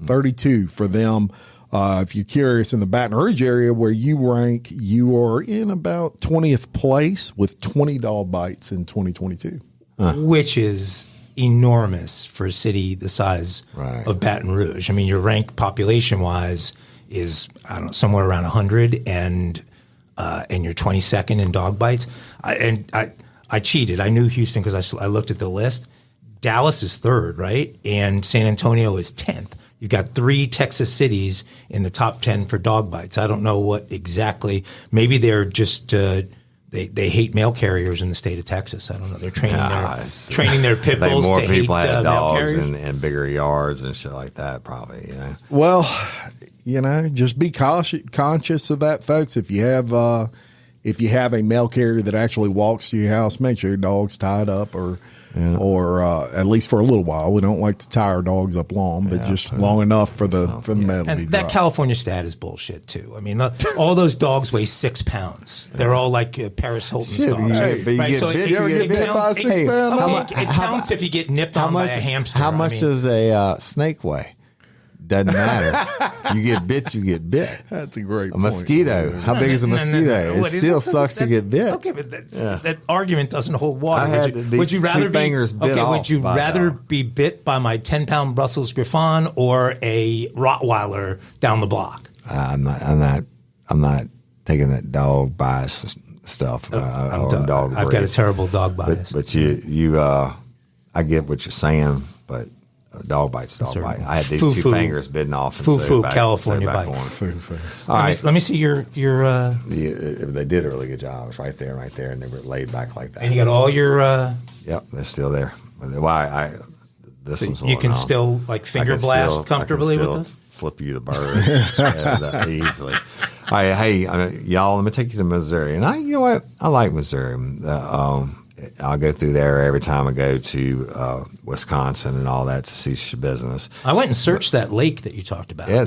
32 for them. If you're curious, in the Baton Rouge area where you rank, you are in about 20th place with 20 dog bites in 2022. Which is enormous for a city the size of Baton Rouge. I mean, your rank population-wise is, somewhere around 100, and you're 22nd in dog bites. I cheated. I knew Houston because I looked at the list. Dallas is third, right? And San Antonio is 10th. You've got 3 Texas cities in the top 10 for dog bites. I don't know what exactly. Maybe they're just they hate mail carriers in the state of Texas. I don't know. They're training their pit bulls to hate people have dogs and bigger yards and shit like that. Probably. Well, just be conscious of that, folks. If you have a mail carrier that actually walks to your house, make sure your dog's tied up or at least for a little while. We don't like to tie our dogs up long, but just long enough for the mail to be that dropped. California stat is bullshit too. I mean, all those dogs weigh 6 pounds. They're all like Paris Hilton's dogs. But you get bit by a 6 pound. It counts if you get nipped on by a hamster. How much does a snake weigh? Doesn't matter. You get bit, you get bit. That's a great point. Mosquito. How big is a mosquito? It still sucks to get bit. Okay, but that argument doesn't hold water. Would you rather be bit by my 10-pound Brussels Griffon or a Rottweiler down the block? I'm not taking that dog bias stuff. I've got a terrible dog bias. But you I get what you're saying, but. Dog bites, dog bite. I had these two fingers bitten off. And California bite. All right, let me see your. They did a really good job. It was right there, and they were laid back like that. And you got all your. Yep, they're still there. Why? This one's. You can still finger blast comfortably with this. Flip you the bird easily. All right, hey, y'all. Let me take you to Missouri, and you know what? I like Missouri. I'll go through there every time I go to Wisconsin and all that to see business. I went and searched that lake that you talked about. Yeah,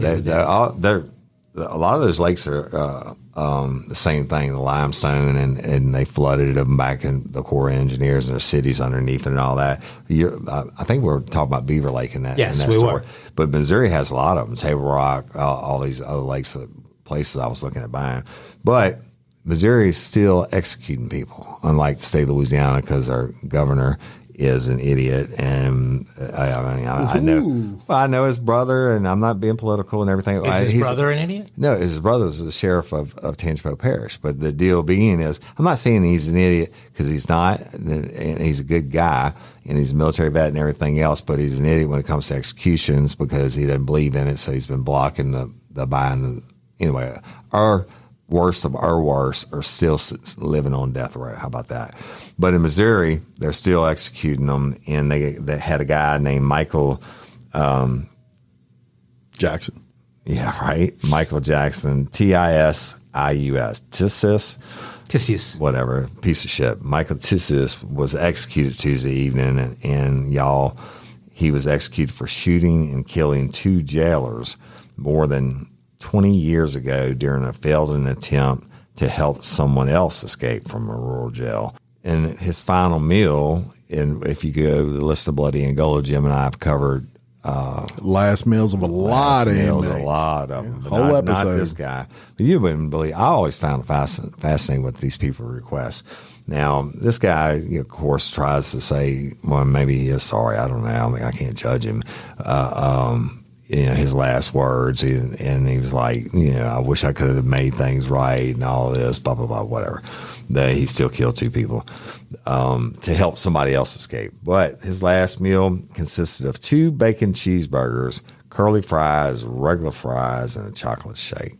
a lot of those lakes are the same thing, the limestone, and they flooded them back in the Corps of Engineers, and there's cities underneath it and all that. I think we were talking about Beaver Lake in that. Yes, in that we story. were. But Missouri has a lot of them. Table Rock, all these other lakes, places I was looking at buying. But Missouri is still executing people, unlike the state of Louisiana, because our governor is an idiot. And I know his brother, and I'm not being political and everything. Is his brother an idiot? No, his brother's the sheriff of Tangipahoa Parish. But the deal being is, I'm not saying he's an idiot, because he's not, and he's a good guy, and he's a military vet and everything else, but he's an idiot when it comes to executions because he doesn't believe in it, so he's been blocking the buying. Anyway, our worst of our worst are still living on death row. How about that? But in Missouri, they're still executing them, and they had a guy named Michael Jackson. Yeah, right. Michael Jackson, TIS. Tisius. Whatever, piece of shit. Michael Tisius was executed Tuesday evening, and y'all, he was executed for shooting and killing 2 jailers more than 20 years ago during a failed attempt to help someone else escape from a rural jail. And his final meal, and if you go listen to Bloody Angola, Jim and I have covered last meals of a lot of inmates. A lot of them. Whole episode. Not this guy. But you wouldn't believe, I always found fascinating what these people request. Now, this guy, of course, tries to say, well, maybe he is sorry. I don't know. I mean, I can't judge him. His last words, and he was like, I wish I could have made things right and all this, blah, blah, blah, whatever. He still killed 2 people to help somebody else escape. But his last meal consisted of 2 bacon cheeseburgers, curly fries, regular fries, and a chocolate shake.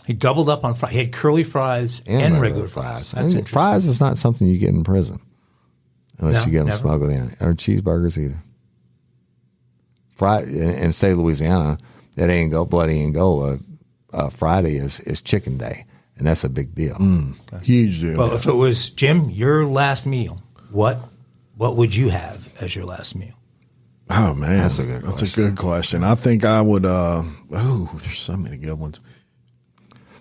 He doubled up on fries. He had curly fries and regular fries. That's interesting. Fries is not something you get in prison unless you get them smuggled in, or cheeseburgers either. In the state of Louisiana, that Bloody Angola Friday is Chicken Day, and that's a big deal. Huge deal. Well, if it was, Jim, your last meal, what would you have as your last meal? Oh, man. That's a good question. That's a good question. I think I would, there's so many good ones.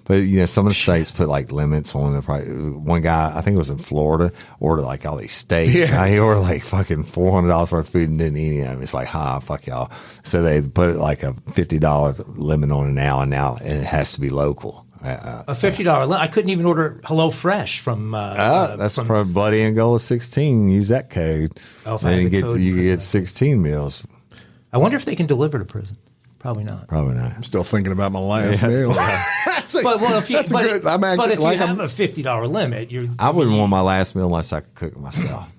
But, some of the states put like limits on the price. One guy, I think it was in Florida, ordered like all these steaks. Yeah. He ordered like fucking $400 worth of food and didn't eat any of it. It's like, fuck y'all. So they put like a $50 limit on it now, and it has to be local. A $50 limit. I couldn't even order HelloFresh from. That's from Bloody Angola 16. Use that code. And you get 16 meals. I wonder if they can deliver to prison. Probably not. I'm still thinking about my last meal. If you have a $50 limit, I wouldn't want my last meal unless I could cook it myself.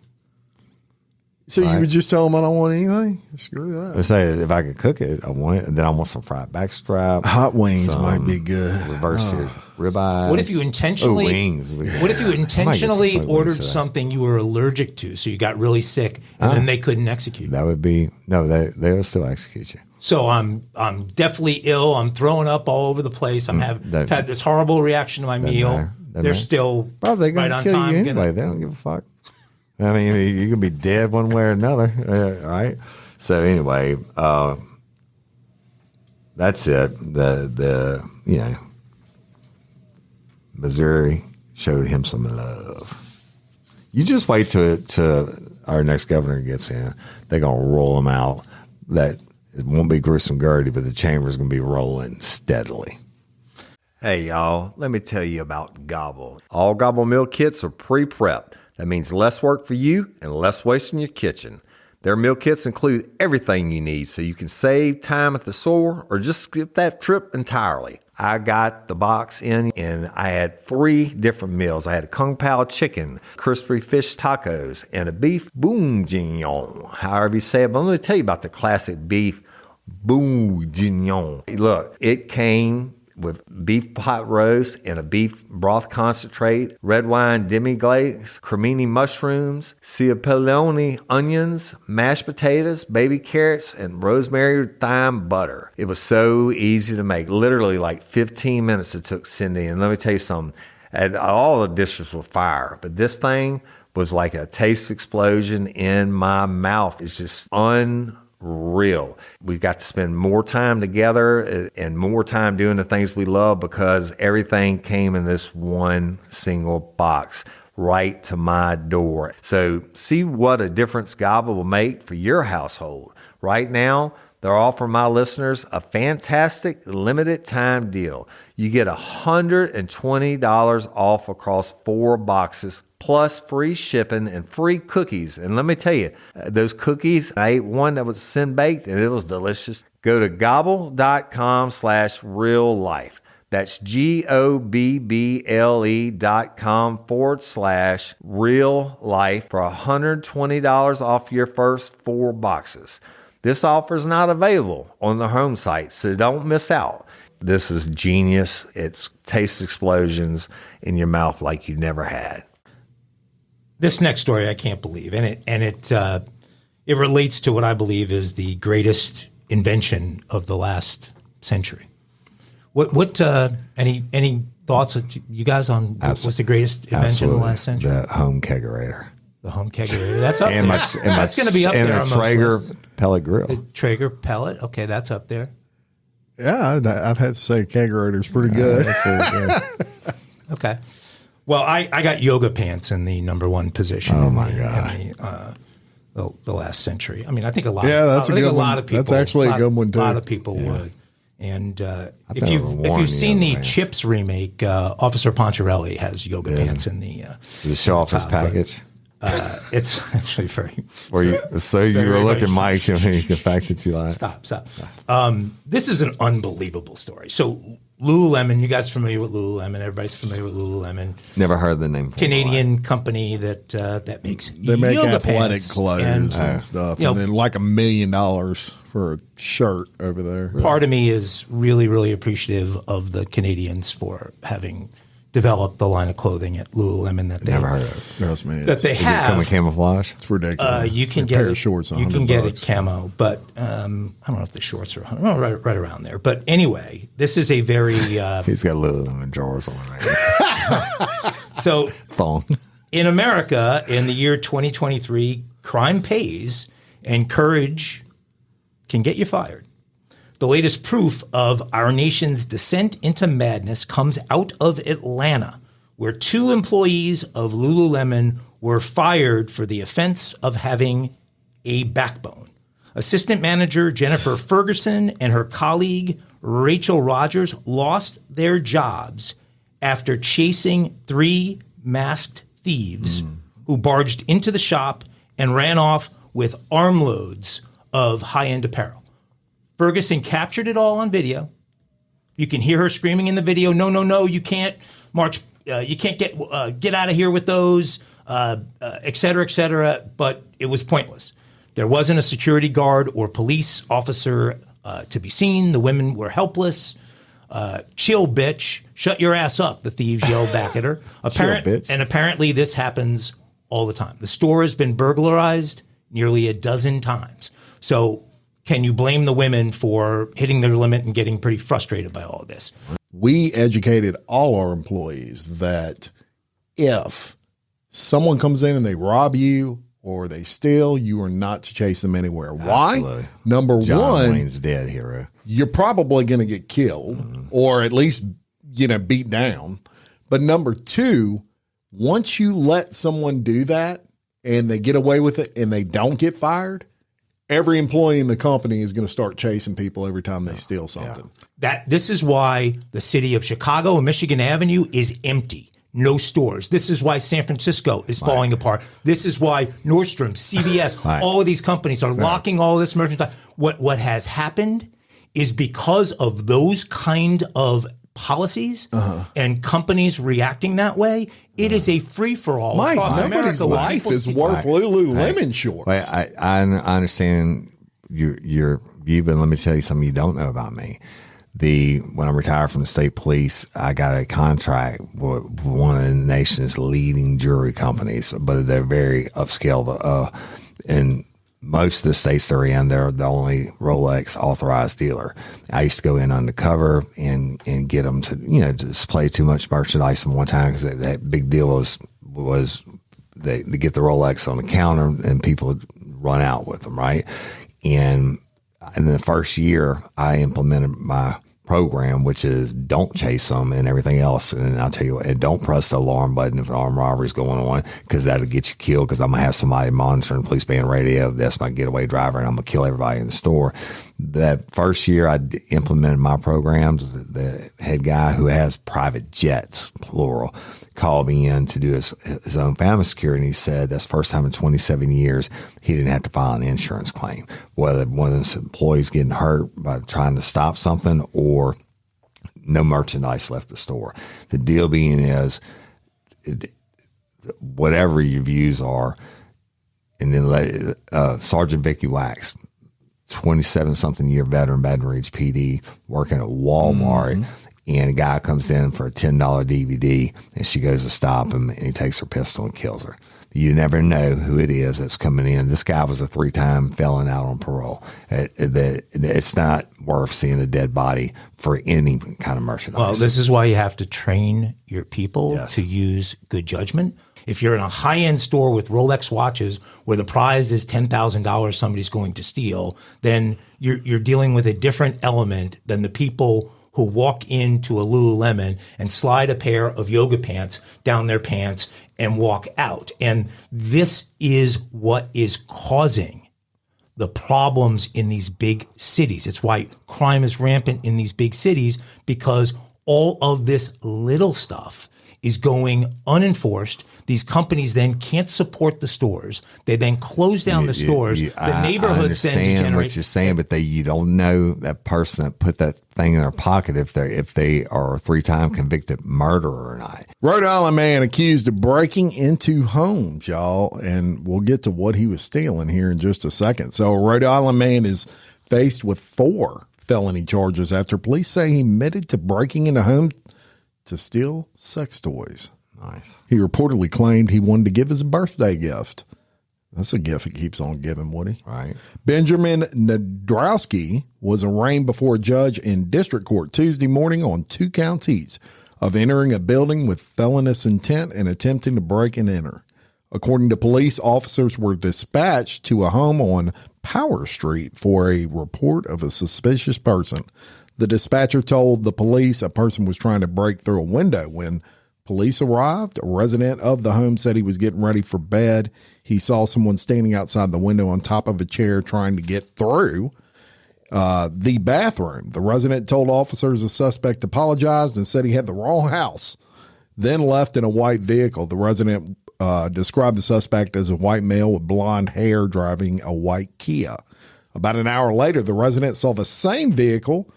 So you would just tell them I don't want anything? Screw that. I say if I could cook it, I want it, and then I want some fried backstrap. Hot wings might be good. Reverse ribeye. What if you intentionally? Wings. What if you intentionally ordered something you were allergic to, so you got really sick, and then they couldn't execute? That would be they will still execute you. So I'm definitely ill. I'm throwing up all over the place. I've had this horrible reaction to my meal. They're still probably right on time. You anyway. They don't give a fuck. I mean, you can be dead one way or another, right? So anyway, that's it. The Missouri showed him some love. You just wait till our next governor gets in. They're gonna roll him out. That it won't be gruesome Gertie, but the chamber's gonna be rolling steadily. Hey y'all, let me tell you about Gobble. All Gobble meal kits are pre-prepped. That means less work for you and less waste in your kitchen. Their meal kits include everything you need so you can save time at the store or just skip that trip entirely. I got the box in and I had 3 different meals. I had a Kung Pao chicken, crispy fish tacos, and a beef bourguignon, however you say it. But let me tell you about the classic beef bourguignon. Look, it came with beef pot roast and a beef broth concentrate, red wine demi-glaze, cremini mushrooms, cipollone onions, mashed potatoes, baby carrots, and rosemary thyme butter. It was so easy to make. Literally like 15 minutes it took Cindy. And let me tell you something, and all the dishes were fire, but this thing was like a taste explosion in my mouth. It's just unreal. We've got to spend more time together and more time doing the things we love because everything came in this one single box right to my door. So see what a difference Gobble will make for your household. Right now, they're offering my listeners a fantastic limited time deal. You get $120 off across 4 boxes plus free shipping and free cookies. And let me tell you, those cookies, I ate one that was sin baked and it was delicious. Go to gobble.com/reallife. That's GOBBLE.com/real-life for $120 off your first 4 boxes. This offer is not available on the home site, so don't miss out. This is genius. It's taste explosions in your mouth like you never had. This next story I can't believe, and it relates to what I believe is the greatest invention of the last century. Any thoughts, you guys, on what's the greatest invention in the last century? The home kegerator. The home kegerator. That's up there. That's going to be up there. And a Traeger pellet grill. The Traeger pellet. Okay, that's up there. Yeah, I'd have to say kegerator's pretty good. That's pretty good. Okay. Well, I got yoga pants in the number one position. Oh my God. In the last century. I mean, I think a lot. Yeah, that's a good one. A lot of people. That's actually a good one too. A lot of people would. And if you've seen the Chips remake, Officer Poncherelli has yoga pants in the. Does it show off his package? It's actually very. You were looking, Mike, and the fact that you lied. Stop. This is an unbelievable story. So Lululemon, you guys familiar with Lululemon? Everybody's familiar with Lululemon. Never heard the name. Canadian company that makes they make yoga athletic pants clothes and stuff, and then like $1 million for a shirt over there. Part of me is really, really appreciative of the Canadians for having developed the line of clothing at Lululemon that they never heard of it. Trust me, that they Is have. it come in camouflage? It's ridiculous. You can a get pair it, of shorts. You can get it camo, but I don't know if the shorts are right around there. But anyway, this is a very. He's got Lululemon drawers on right. So phone in America in the year 2023, crime pays and courage can get you fired. The latest proof of our nation's descent into madness comes out of Atlanta, where 2 employees of Lululemon were fired for the offense of having a backbone. Assistant manager Jennifer Ferguson and her colleague Rachel Rogers lost their jobs after chasing 3 masked thieves who barged into the shop and ran off with armloads of high-end apparel. Ferguson captured it all on video. You can hear her screaming in the video, no, you can't march, you can't get out of here with those, et cetera, but it was pointless. There wasn't a security guard or police officer to be seen. The women were helpless. Chill, bitch. Shut your ass up, the thieves yelled back at her. Chill, bitch. And apparently this happens all the time. The store has been burglarized nearly a dozen times. So can you blame the women for hitting their limit and getting pretty frustrated by all of this? We educated all our employees that if someone comes in and they rob you or they steal, you are not to chase them anywhere. Absolutely. Why? Number John one, Wayne's dead hero. You're probably going to get killed or at least, beat down. But number 2, once you let someone do that and they get away with it and they don't get fired, every employee in the company is going to start chasing people every time they steal something. This is why the city of Chicago and Michigan Avenue is empty. No stores. This is why San Francisco is falling apart. This is why Nordstrom, CVS, all of these companies are locking all this merchandise. What has happened is because of those kind of policies and companies reacting that way, it is a free-for-all Mike, across nobody's America. life is worth Lululemon shorts. Wait, I understand your view, but let me tell you something you don't know about me. When I retired from the state police, I got a contract with one of the nation's leading jewelry companies, but they're very upscale. And most of the states they're in, they're the only Rolex authorized dealer. I used to go in undercover and get them to, display too much merchandise in one time because that big deal was they get the Rolex on the counter and people would run out with them, right? And in the first year, I implemented my program, which is don't chase them and everything else. And I'll tell you what, and don't press the alarm button if an armed robbery is going on, because that'll get you killed, because I'm going to have somebody monitoring, police being radio. That's my getaway driver, and I'm going to kill everybody in the store. That first year I implemented my programs, the head guy who has private jets, plural, called me in to do his own family security. And he said that's the first time in 27 years he didn't have to file an insurance claim, whether one of his employees getting hurt by trying to stop something or no merchandise left the store. The deal being is, whatever your views are, and then Sergeant Vicky Wax, 27-something year veteran, Baton Rouge PD, working at Walmart. And a guy comes in for a $10 DVD, and she goes to stop him, and he takes her pistol and kills her. You never know who it is that's coming in. This guy was a 3-time felon out on parole. It's not worth seeing a dead body for any kind of merchandise. Well, this is why you have to train your people to use good judgment. If you're in a high-end store with Rolex watches where the prize is $10,000 somebody's going to steal, then you're dealing with a different element than the people who walk into a Lululemon and slide a pair of yoga pants down their pants and walk out. And this is what is causing the problems in these big cities. It's why crime is rampant in these big cities, because all of this little stuff is going unenforced. These companies then can't support the stores. They then close down the stores. The neighborhoods then degenerate. I understand what you're saying, but you don't know that person that put that thing in their pocket if they are a 3-time convicted murderer or not. Rhode Island man accused of breaking into homes, y'all, and we'll get to what he was stealing here in just a second. So a Rhode Island man is faced with 4 felony charges after police say he admitted to breaking into homes to steal sex toys. Nice. He reportedly claimed he wanted to give his birthday gift. That's a gift he keeps on giving, Woody. Right. Benjamin Nadrowski was arraigned before a judge in district court Tuesday morning on 2 counts each of entering a building with felonious intent and attempting to break and enter. According to police, officers were dispatched to a home on Power Street for a report of a suspicious person. The dispatcher told the police a person was trying to break through a window. When police arrived, a resident of the home said he was getting ready for bed. He saw someone standing outside the window on top of a chair trying to get through the bathroom. The resident told officers the suspect apologized and said he had the wrong house, then left in a white vehicle. The resident described the suspect as a white male with blonde hair driving a white Kia. About an hour later, the resident saw the same vehicle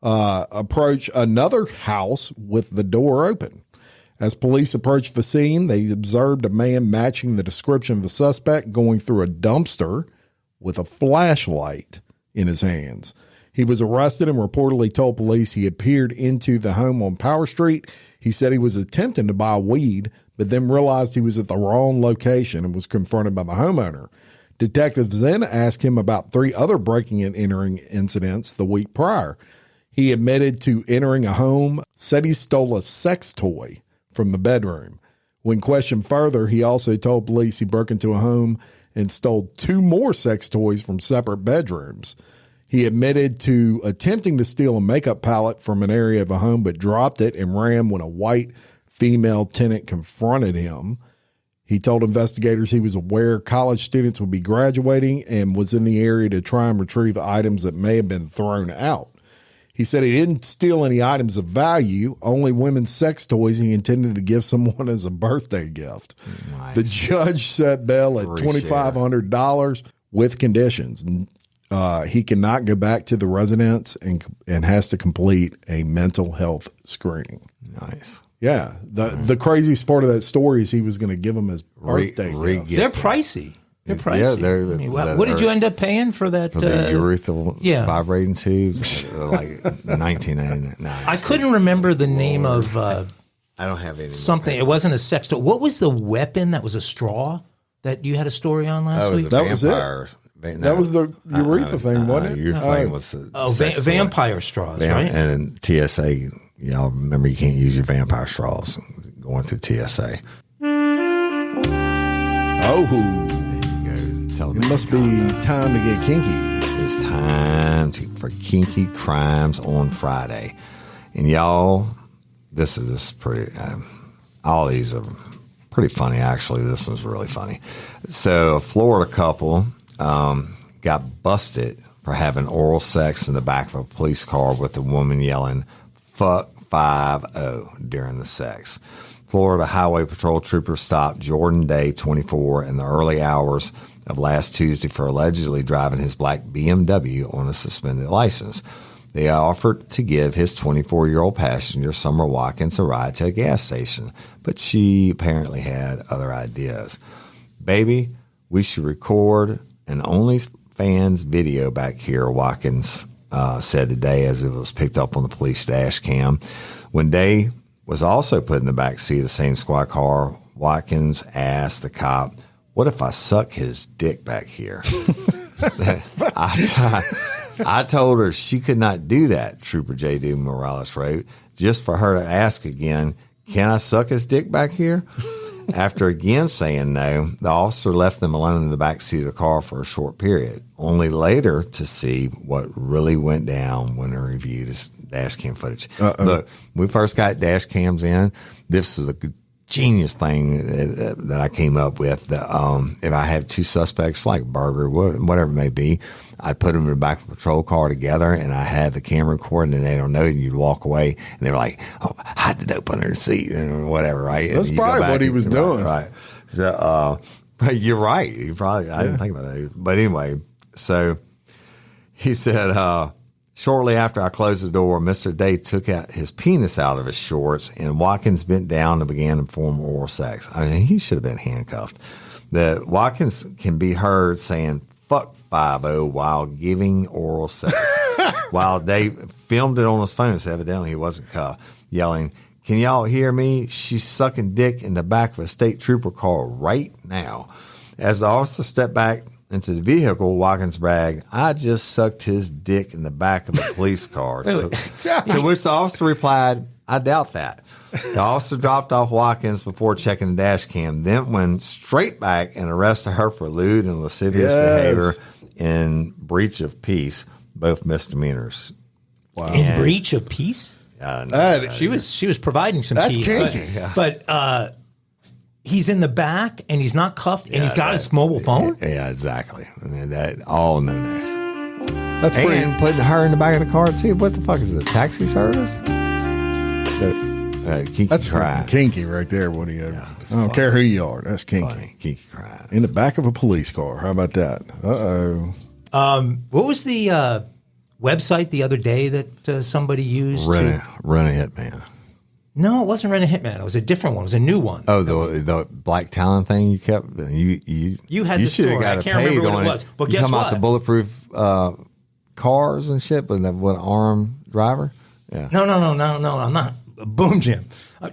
approach another house with the door open. As police approached the scene, they observed a man matching the description of the suspect going through a dumpster with a flashlight in his hands. He was arrested and reportedly told police he appeared into the home on Power Street. He said he was attempting to buy weed, but then realized he was at the wrong location and was confronted by the homeowner. Detectives then asked him about 3 other breaking and entering incidents the week prior. He admitted to entering a home, said he stole a sex toy from the bedroom. When questioned further, he also told police he broke into a home and stole 2 more sex toys from separate bedrooms. He admitted to attempting to steal a makeup palette from an area of a home, but dropped it and ran when a white female tenant confronted him. He told investigators he was aware college students would be graduating and was in the area to try and retrieve items that may have been thrown out. He said he didn't steal any items of value, only women's sex toys he intended to give someone as a birthday gift. Nice. The judge set bail at $2,500 with conditions. He cannot go back to the residence and has to complete a mental health screening. Nice. Yeah. The craziest part of that story is he was going to give him his birthday gift. They're pricey. They're pricey. Yeah, what did you end up paying for that? For the urethral vibrating tubes, like $19.99. I couldn't remember the name of. I don't have any. Something. It wasn't a sex toy. What was the weapon that was a straw that you had a story on last week? That was it. That was the urethra thing, wasn't it? Urethra thing was vampire straws, right? And TSA, y'all remember you can't use your vampire straws going through TSA. Oh. It must be time to get kinky. It's time for Kinky Crimes on Friday. And y'all, this is pretty, all these are pretty funny, actually. This one's really funny. So a Florida couple got busted for having oral sex in the back of a police car with a woman yelling, "Fuck 5-0" during the sex. Florida Highway Patrol troopers stopped Jordan Day, 24, in the early hours of last Tuesday for allegedly driving his black BMW on a suspended license. They offered to give his 24-year-old passenger, Summer Watkins, a ride to a gas station, but she apparently had other ideas. "Baby, we should record an OnlyFans video back here," Watkins said today as it was picked up on the police dash cam. When Day was also put in the back seat of the same squad car, Watkins asked the cop, "What if I suck his dick back here?" I told her she could not do that, Trooper J.D. Morales wrote, just for her to ask again, "Can I suck his dick back here?" After again saying no, the officer left them alone in the back seat of the car for a short period, only later to see what really went down when they reviewed his dash cam footage. Look, when we first got dash cams in, this was a genius thing that I came up with. If I had two suspects, like Burger, whatever it may be, I'd put them in the back of a patrol car together, and I had the camera recording, and they don't know, and you'd walk away, and they were like, "Oh, hide the dope under the seat," or whatever, right? That's probably what he was doing. Right. So, but you're right. I didn't think about that. But anyway, so he said, shortly after I closed the door, Mr. Day took out his penis out of his shorts, and Watkins bent down and began to perform oral sex. I mean, he should have been handcuffed. The Watkins can be heard saying, "Fuck 5-0" while giving oral sex. While Day filmed it on his phone, so evidently he wasn't cuffed, yelling, "Can y'all hear me? She's sucking dick in the back of a state trooper car right now." As the officer stepped back into the vehicle, Watkins bragged, "I just sucked his dick in the back of a police car." To which the officer replied, "I doubt that." The officer dropped off Watkins before checking the dash cam, then went straight back and arrested her for lewd and lascivious behavior in breach of peace, both misdemeanors. Wow. In breach of peace? She was providing some peace. That's kinky. But he's in the back and he's not cuffed and he's got his mobile phone? Yeah, exactly. And that all known as. That's and putting her in the back of the car too. What the fuck is it? A taxi service? That's kinky right there. What do you? I don't care who you are. That's kinky. Funny. Kinky crime. In the back of a police car. How about that? What was the website the other day that somebody used? Run a Hitman. No, it wasn't Rent a Hitman. It was a different one. It was a new one. Oh, the black talent thing you kept. You had the story. I can't remember what it was. But guess what? About the bulletproof cars and shit, but what armed driver? Yeah. No. I'm not. Boom, Jim.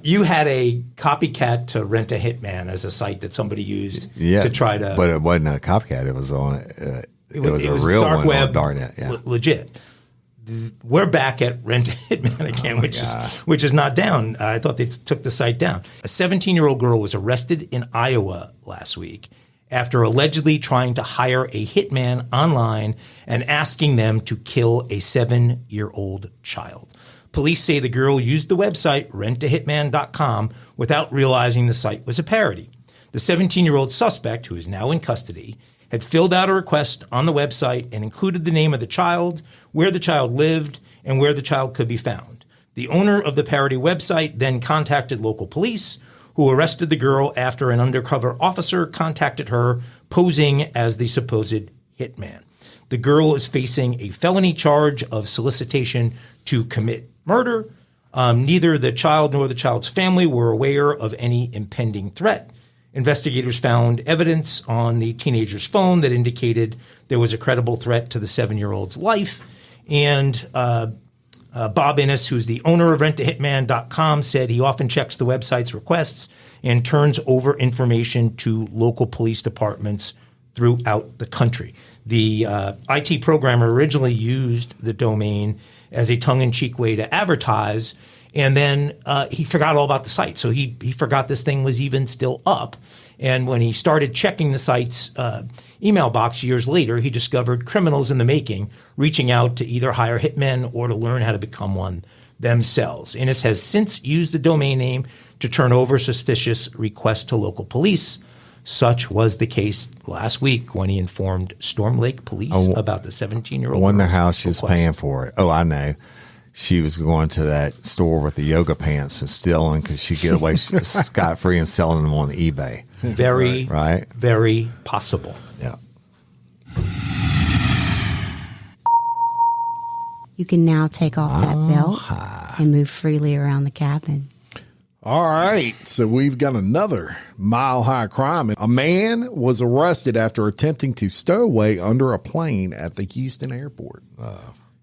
You had a copycat to Rent a Hitman as a site that somebody used to try to. But it wasn't a copycat. It was on. It was a real dark one web, on Darknet. Yeah. Legit. We're back at Rent a Hitman again, which is not down. I thought they took the site down. A 17-year-old girl was arrested in Iowa last week after allegedly trying to hire a hitman online and asking them to kill a 7-year-old child. Police say the girl used the website rentahitman.com without realizing the site was a parody. The 17-year-old suspect, who is now in custody, had filled out a request on the website and included the name of the child, where the child lived, and where the child could be found. The owner of the parody website then contacted local police, who arrested the girl after an undercover officer contacted her posing as the supposed hitman. The girl is facing a felony charge of solicitation to commit murder. Neither the child nor the child's family were aware of any impending threat. Investigators found evidence on the teenager's phone that indicated there was a credible threat to the 7-year-old's life. And Bob Innes, who's the owner of rentahitman.com, said he often checks the website's requests and turns over information to local police departments throughout the country. The IT programmer originally used the domain as a tongue-in-cheek way to advertise, and then he forgot all about the site. So he forgot this thing was even still up. And when he started checking the site's email box years later, he discovered criminals in the making reaching out to either hire hitmen or to learn how to become one themselves. Innes has since used the domain name to turn over suspicious requests to local police. Such was the case last week when he informed Storm Lake Police about the 17-year-old. I wonder how she was paying for it. Oh, I know. She was going to that store with the yoga pants and stealing because she'd get away scot-free and selling them on eBay. Very possible. Yeah. You can now take off that belt and move freely around the cabin. All right, so we've got another mile-high crime. A man was arrested after attempting to stow away under a plane at the Houston airport.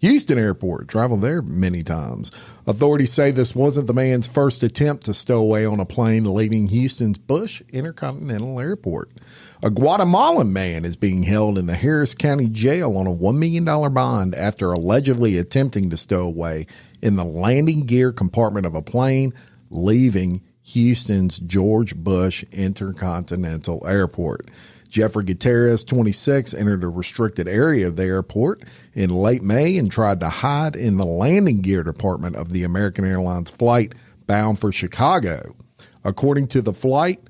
Houston Airport, traveled there many times. Authorities say this wasn't the man's first attempt to stow away on a plane leaving Houston's Bush Intercontinental Airport. A Guatemalan man is being held in the Harris County Jail on a $1 million bond after allegedly attempting to stow away in the landing gear compartment of a plane leaving Houston's George Bush Intercontinental Airport. Jeffrey Gutierrez, 26, entered a restricted area of the airport in late May and tried to hide in the landing gear department of the American Airlines flight bound for Chicago. According to the flight,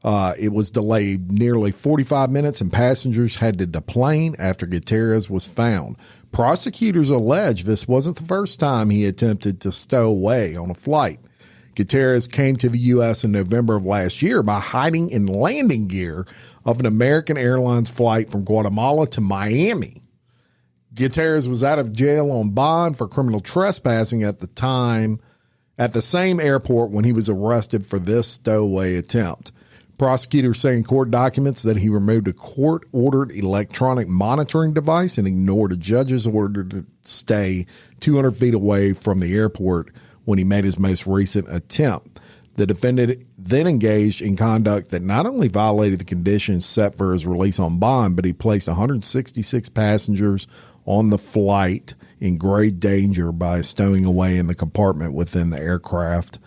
it was delayed nearly 45 minutes and passengers had to deplane after Gutierrez was found. Prosecutors allege this wasn't the first time he attempted to stow away on a flight. Gutierrez came to the U.S. in November of last year by hiding in landing gear of an American Airlines flight from Guatemala to Miami. Gutierrez was out of jail on bond for criminal trespassing at the same airport when he was arrested for this stowaway attempt. Prosecutors say in court documents that he removed a court-ordered electronic monitoring device and ignored a judge's order to stay 200 feet away from the airport when he made his most recent attempt. The defendant then engaged in conduct that not only violated the conditions set for his release on bond, but he placed 166 passengers on the flight in grave danger by stowing away in the compartment within the aircraft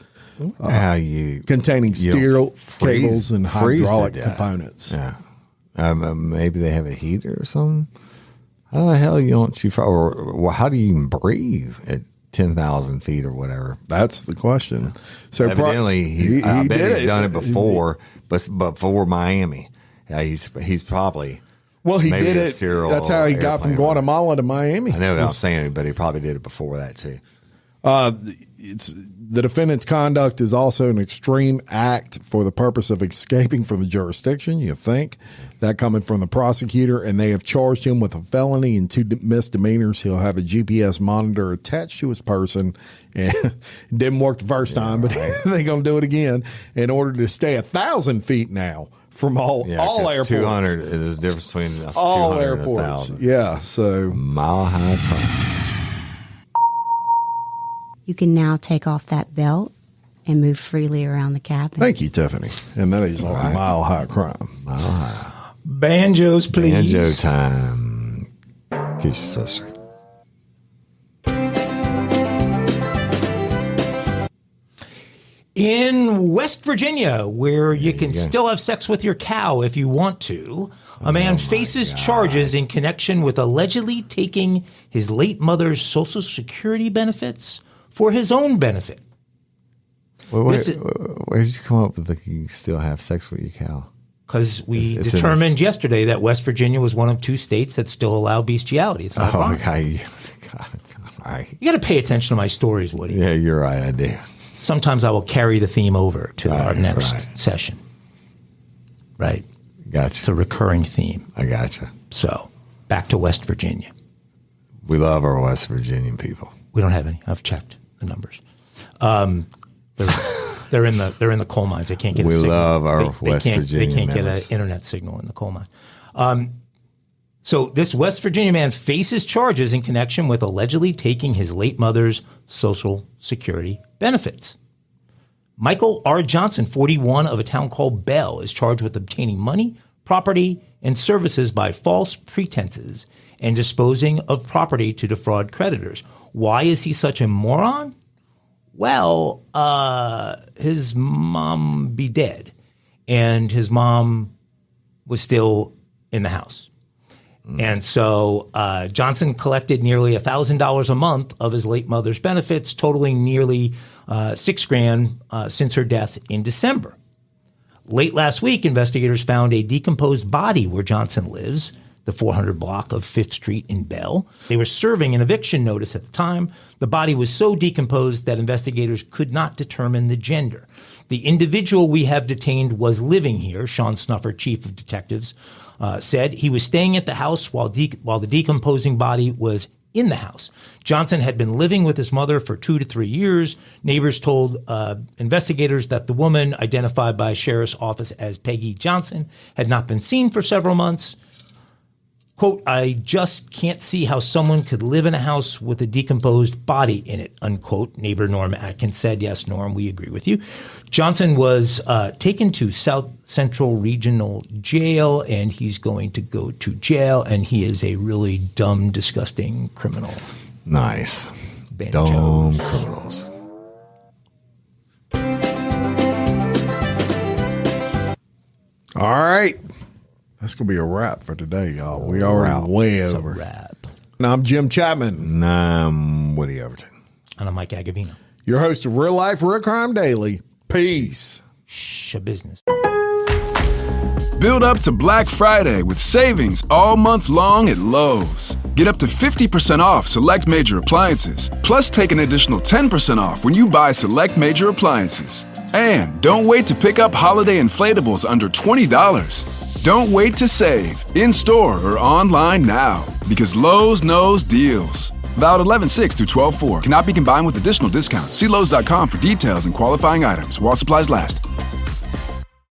containing steel cables and hydraulic components. Yeah. Maybe they have a heater or something. How the hell or how do you even breathe at 10,000 feet or whatever? That's the question. So evidently, I bet he's done it before, but before Miami. Yeah, he's probably. Well, he did it. That's how he got from Guatemala to Miami. I know what I'm saying, but he probably did it before that too. The defendant's conduct is also an extreme act for the purpose of escaping from the jurisdiction, you think. That coming from the prosecutor, and they have charged him with a felony and 2 misdemeanors. He'll have a GPS monitor attached to his person. And it didn't work the first time, but they're going to do it again in order to stay 1,000 feet now from all airports. 200 is the difference between all 200 airports. and 1,000. Yeah, so mile high crime. You can now take off that belt and move freely around the cabin. Thank you, Tiffany. And that is on Mile High Crime. Mile High. Banjos, please. Banjo time. Kiss your sister. In West Virginia, where you can still have sex with your cow if you want to, a man faces charges in connection with allegedly taking his late mother's Social Security benefits for his own benefit. Where did you come up with that you still have sex with your cow? Because we determined yesterday that West Virginia was one of 2 states that still allow bestiality. It's not a crime. Okay. God, all right. You got to pay attention to my stories, Woody. Yeah, you're right. I do. Sometimes I will carry the theme over to our next session. Right. Gotcha. It's a recurring theme. I gotcha. So back to West Virginia. We love our West Virginian people. We don't have any. I've checked the numbers. They're in the coal mines. They can't get. We a signal. love our West Virginia. They can't members. get an internet signal in the coal mine. So this West Virginia man faces charges in connection with allegedly taking his late mother's Social Security benefits. Michael R. Johnson, 41, of a town called Bell, is charged with obtaining money, property, and services by false pretenses and disposing of property to defraud creditors. Why is he such a moron? Well, his mom be dead, and his mom was still in the house. And so Johnson collected nearly $1,000 a month of his late mother's benefits, totaling nearly $6,000 since her death in December. Late last week, investigators found a decomposed body where Johnson lives, the 400 block of 5th Street in Bell. They were serving an eviction notice at the time. The body was so decomposed that investigators could not determine the gender. The individual we have detained was living here, Sean Snuffer, chief of detectives, said. He was staying at the house while the decomposing body was in the house. Johnson had been living with his mother for 2 to 3 years. Neighbors told investigators that the woman, identified by sheriff's office as Peggy Johnson, had not been seen for several months. quote, I just can't see how someone could live in a house with a decomposed body in it, unquote. Neighbor Norm Atkins said, yes, Norm, we agree with you. Johnson was taken to South Central Regional Jail, and he's going to go to jail, and he is a really dumb, disgusting criminal. Nice. Banjos. Dumb criminals. All right. That's going to be a wrap for today, y'all. We already way It's over. a wrap. And I'm Jim Chapman. And I'm Woody Overton. And I'm Mike Agovino. Your host of Real Life Real Crime Daily. Peace. Business. Build up to Black Friday with savings all month long at Lowe's. Get up to 50% off select major appliances, plus take an additional 10% off when you buy select major appliances. And don't wait to pick up holiday inflatables under $20. Don't wait to save, in-store or online now, because Lowe's knows deals. Valid 11/6 through 12/4. Cannot be combined with additional discounts. See Lowe's.com for details and qualifying items while supplies last.